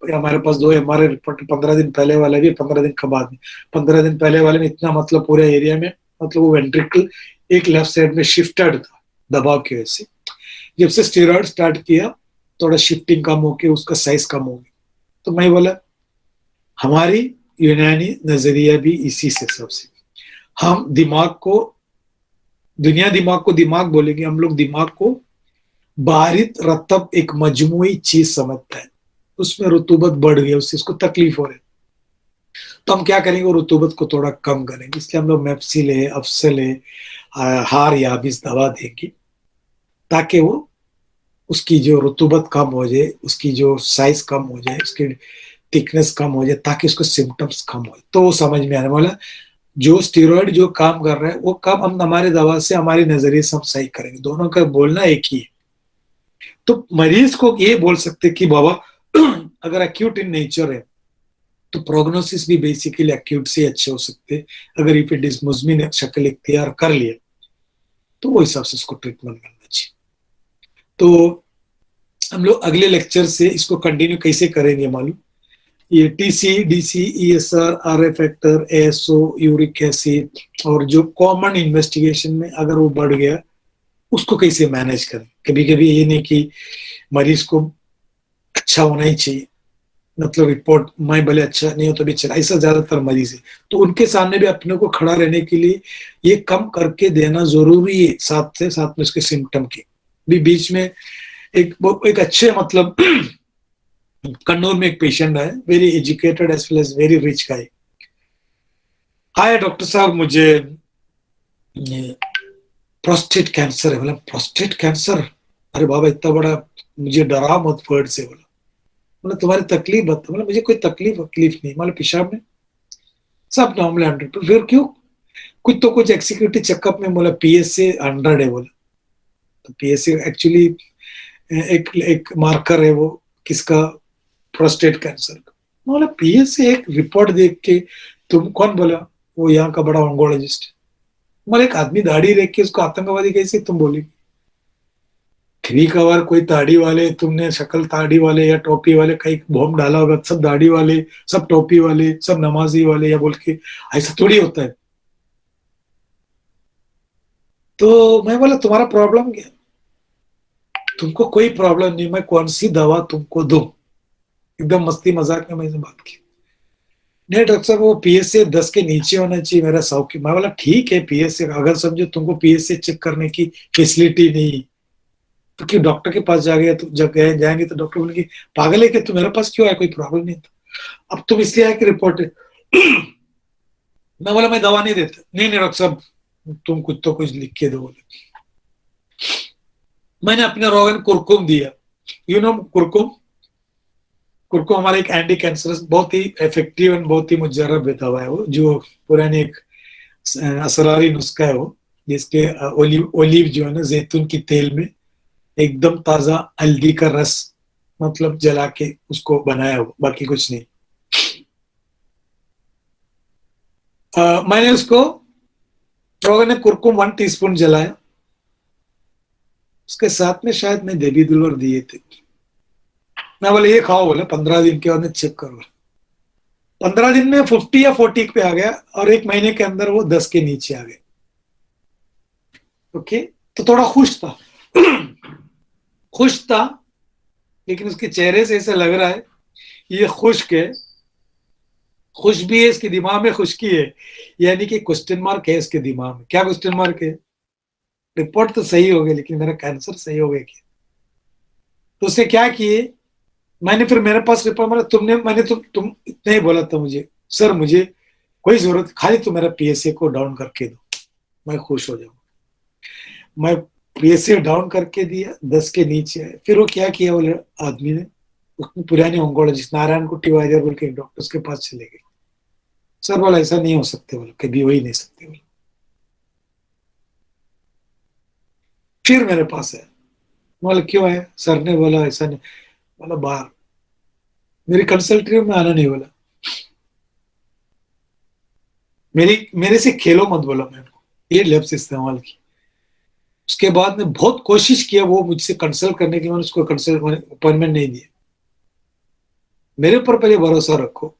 हमारे पास 2 एमआरआई रिपोर्ट, 15 दिन पहले वाला भी, 15 दिन के बाद में। 15 दिन पहले वाले में इतना मतलब पूरे एरिया में मतलब वो वेंट्रिकल एक लेफ्ट साइड में शिफ्टेड था दबाव की वजह से। जब से स्टीरॉयड स्टार्ट किया, थोड़ा शिफ्टिंग कम होके उसका साइज कम हो गया। तो मैं बोला हमारी यूनानी नजरिया भी इसी से सबसे, हम दिमाग को, दुनिया दिमाग को दिमाग बोलेंगे, हम लोग दिमाग को बारित रतब एक मजमुई चीज समझता है, उसमें रुतूबत बढ़ गई, उससे इसको तकलीफ हो रही, तो हम क्या करेंगे, वो रुतूबत को थोड़ा कम करेंगे। इसलिए हम लोग मेप्सिल है, अफसल है, हार याबिस दवा देंगे, ताकि वो उसकी जो रुतूबत कम हो जाए, उसकी जो साइज कम हो जाए, उसकी थिकनेस कम हो जाए, ताकि उसको सिम्टम्स कम हो, तो वो समझ में आने वाला जो स्टेरॉइड जो काम कर रहा है वो काम हम हमारे दवा से, हमारे नजरिए से हम सही करेंगे। दोनों का बोलना एक ही है। तो मरीज को ये बोल सकते कि बाबा अगर एक्यूट इन नेचर है तो प्रोग्नोसिस भी बेसिकली एक्यूट से अच्छे हो सकते हैं। अगर इपिडिस मुजमिन शक्ल इख्तियार कर लिया तो वो हिसाब से उसको ट्रीटमेंट करना चाहिए। तो हम लोग अगले लेक्चर से इसको कंटिन्यू कैसे करेंगे मालूम, ये TC, DC, ESR, RA factor, ASO, uric acid, और जो कॉमन इन्वेस्टिगेशन में अगर वो बढ़ गया उसको कैसे मैनेज करें। कभी कभी ये नहीं कि मरीज को अच्छा होना ही चाहिए, मतलब रिपोर्ट मैं भले अच्छा नहीं हो तो भी चला, ऐसा ज्यादातर मरीज है। तो उनके सामने भी अपने को खड़ा रहने के लिए ये कम करके देना जरूरी है, साथ से साथ में उसके सिम्टम के भी बीच में एक अच्छे मतलब कन्नौर में एक पेशेंट है, very educated as well as very rich guy. Hi doctor साहब, मुझे प्रोस्टेट कैंसर है। बोला प्रोस्टेट कैंसर? अरे बाबा इतना बड़ा, मुझे डरा मत वर्ड से। बोला तुम्हारी तकलीफ बता। बोला मुझे कोई तकलीफ वकलीफ नहीं, मतलब पेशाब में सब नॉर्मल 100, तो फिर क्यों? कुछ तो कुछ एक्सिक्यूटिव चेकअप में बोला पीएसए 100 है। बोला तो पीएसए एक्चुअली एक एक मार्कर है वो किसका, प्रोस्टेट कैंसर का। बोला पीएसए एक रिपोर्ट देख के तुम कौन? बोला वो यहाँ का बड़ा ऑन्कोलॉजिस्ट। मतलब एक आदमी दाढ़ी देख के उसको आतंकवादी कैसे तुम बोलेगी? कभी कभार कोई दाढ़ी वाले, तुमने शक्ल दाढ़ी वाले या टोपी वाले कहीं बॉम्ब डाला होगा, सब दाढ़ी वाले, सब टोपी वाले, सब नमाजी वाले, या बोल के ऐसा थोड़ी होता है। तो मैं बोला तुम्हारा प्रॉब्लम क्या? तुमको कोई प्रॉब्लम नहीं, मैं कौन सी दवा तुमको दूं? एकदम मस्ती मजाक में मैंने बात की। नहीं डॉक्टर साहब, वो पीएसए 10 के नीचे होना चाहिए, मेरा 100 की। मैं बोला ठीक है, पीएसए अगर समझो तुमको पीएसए चेक करने की फैसिलिटी नहीं, तो क्यों डॉक्टर के पास जाएंगे? तो जब जाएंगे तो डॉक्टर बोलेंगे पागल है कि तू मेरे पास क्यों आया, कोई प्रॉब्लम नहीं था, अब तुम इसलिए आए कि रिपोर्ट है। मैं बोला मैं दवा नहीं देता। नहीं नहीं डॉक्टर साहब, तुम कुछ तो कुछ लिख के दो। बोले मैंने अपने रोगन कुरकुम दिया। You know Kurkumbh? कुरकुम हमारा एक एंटी कैंसरस बहुत ही इफेक्टिव एंड बहुत ही मुजर्रब दवा है वो, जो पुरानी एक असरारी नुस्खा है वो, जिसके ओलिव ओलिव जो है ना, जैतून की तेल में एकदम ताजा हल्दी का रस मतलब जला के उसको बनाया हो, बाकी कुछ नहीं। मैंने उसको रोगन ने कुरकुम 1 टीस्पून जलाया, उसके साथ में शायद मैं देवी दुल्हर दिए थे। मैं बोले ये खाओ। बोले 15 दिन के बाद चेक करो। 15 दिन में 50 या 40 पे आ गया, और 1 महीने के अंदर वो 10 के नीचे आ गए। ओके, तो थोड़ा खुश था। खुश था, लेकिन उसके चेहरे से ऐसा लग रहा है ये खुश है, खुश भी है, इसके दिमाग में खुशकी है, यानी कि क्वेश्चन मार्क है इसके दिमाग में। क्या क्वेश्चन मार्क है? रिपोर्ट तो सही हो गई, लेकिन मेरा कैंसर सही हो गया क्या? तो उसने क्या किए, मैंने फिर मेरे पास रिपोर्ट, मतलब तुमने, मैंने तुम इतना ही बोला था मुझे, सर मुझे कोई जरूरत, खाली तुम मेरा पीएसए को डाउन करके दो, मैं खुश हो जाऊंगा। मैं पीएसए डाउन करके दिया, 10 के नीचे है। फिर वो क्या किया बोले आदमी ने, उसने पुरानी ऑन्कोलॉजिस्ट नारायण कुट्टी वारियर बोल के एक डॉक्टर के पास चले गए। सर बोला ऐसा नहीं हो सकते, बोले कभी हो ही नहीं सकते। बोले फिर मेरे पास है। बोला क्यों है? सर ने बोला ऐसा नहीं। बोला बाहर मेरी कंसल्ट्री में आना नहीं। बोला मेरे से खेलो मत, बोला मैंने ये लफ्ज इस्तेमाल की। उसके बाद में बहुत कोशिश किया वो मुझसे कंसल्ट करने की, मैंने उसको कंसल्ट अपॉइंटमेंट नहीं दिया। मेरे ऊपर पहले भरोसा रखो।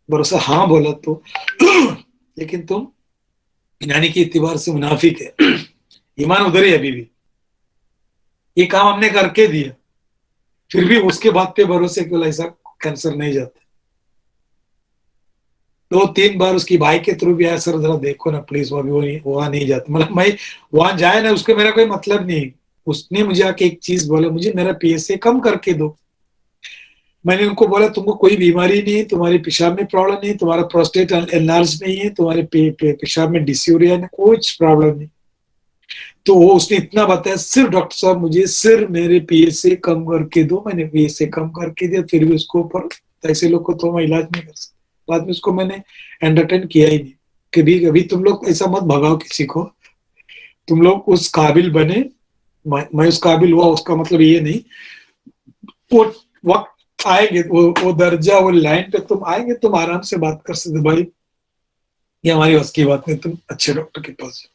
भरोसा हाँ बोला तो लेकिन तुम यानी कि इतबार से मुनाफिक है। ईमान उधर ही है अभी भी। ये काम हमने करके दिया, फिर भी उसके बाद पे भरोसे क्यों, ऐसा कैंसर नहीं जाता। 2-3 बार उसकी भाई के थ्रू भी आया, सर जरा देखो ना प्लीज, वो अभी वहां नहीं जाता। मतलब मैं वहां जाए ना, उसके मेरा कोई मतलब नहीं। उसने मुझे आके एक चीज बोला, मुझे मेरा पीएसए कम करके दो। मैंने उनको बोला तुमको कोई बीमारी नहीं है, तुम्हारे पेशाब में प्रॉब्लम नहीं, तुम्हारा प्रोस्टेट एनलार्ज नहीं है, तुम्हारे पेशाब में डिस्यूरिया नहीं, कुछ प्रॉब्लम नहीं। तो वो उसने इतना बताया, सिर्फ डॉक्टर साहब मुझे सिर्फ मेरे PSA कम करके दो। मैंने PSA कम करके दिया, फिर भी उसको ऊपर, ऐसे लोग को तो मैं इलाज नहीं कर सकता। बाद में उसको मैंने एंटरटेन किया ही नहीं। कभी कभी तुम लोग ऐसा मत भगाओ किसी को, तुम लोग उस काबिल बने। मैं उस काबिल हुआ उसका मतलब ये नहीं, वो वक्त आएंगे, वो दर्जा, वो लाइन पे तुम आएंगे, तुम आराम से बात कर सकते भाई, ये हमारी बस की बात नहीं, तुम अच्छे डॉक्टर के पास जाओ।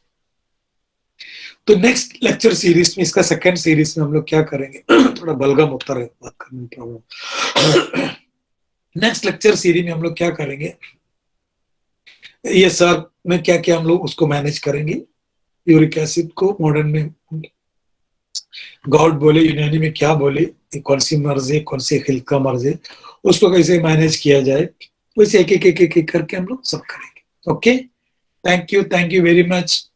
तो नेक्स्ट लेक्चर सीरीज में, इसका सेकंड सीरीज में हम लोग क्या करेंगे, थोड़ा बलगम होता है बात करने में, प्रॉब्लम। नेक्स्ट लेक्चर सीरीज में हम लोग क्या करेंगे, ये सर में क्या क्या हम लोग उसको मैनेज करेंगे, यूरिक एसिड को मॉडर्न में गॉड बोले, यूनानी में क्या बोले, कौन सी मर्ज है, कौन सी खिल का मर्ज है, उसको कैसे मैनेज किया जाए, वैसे एक एक एक एक करके हम लोग सब करेंगे। Okay, thank you very much.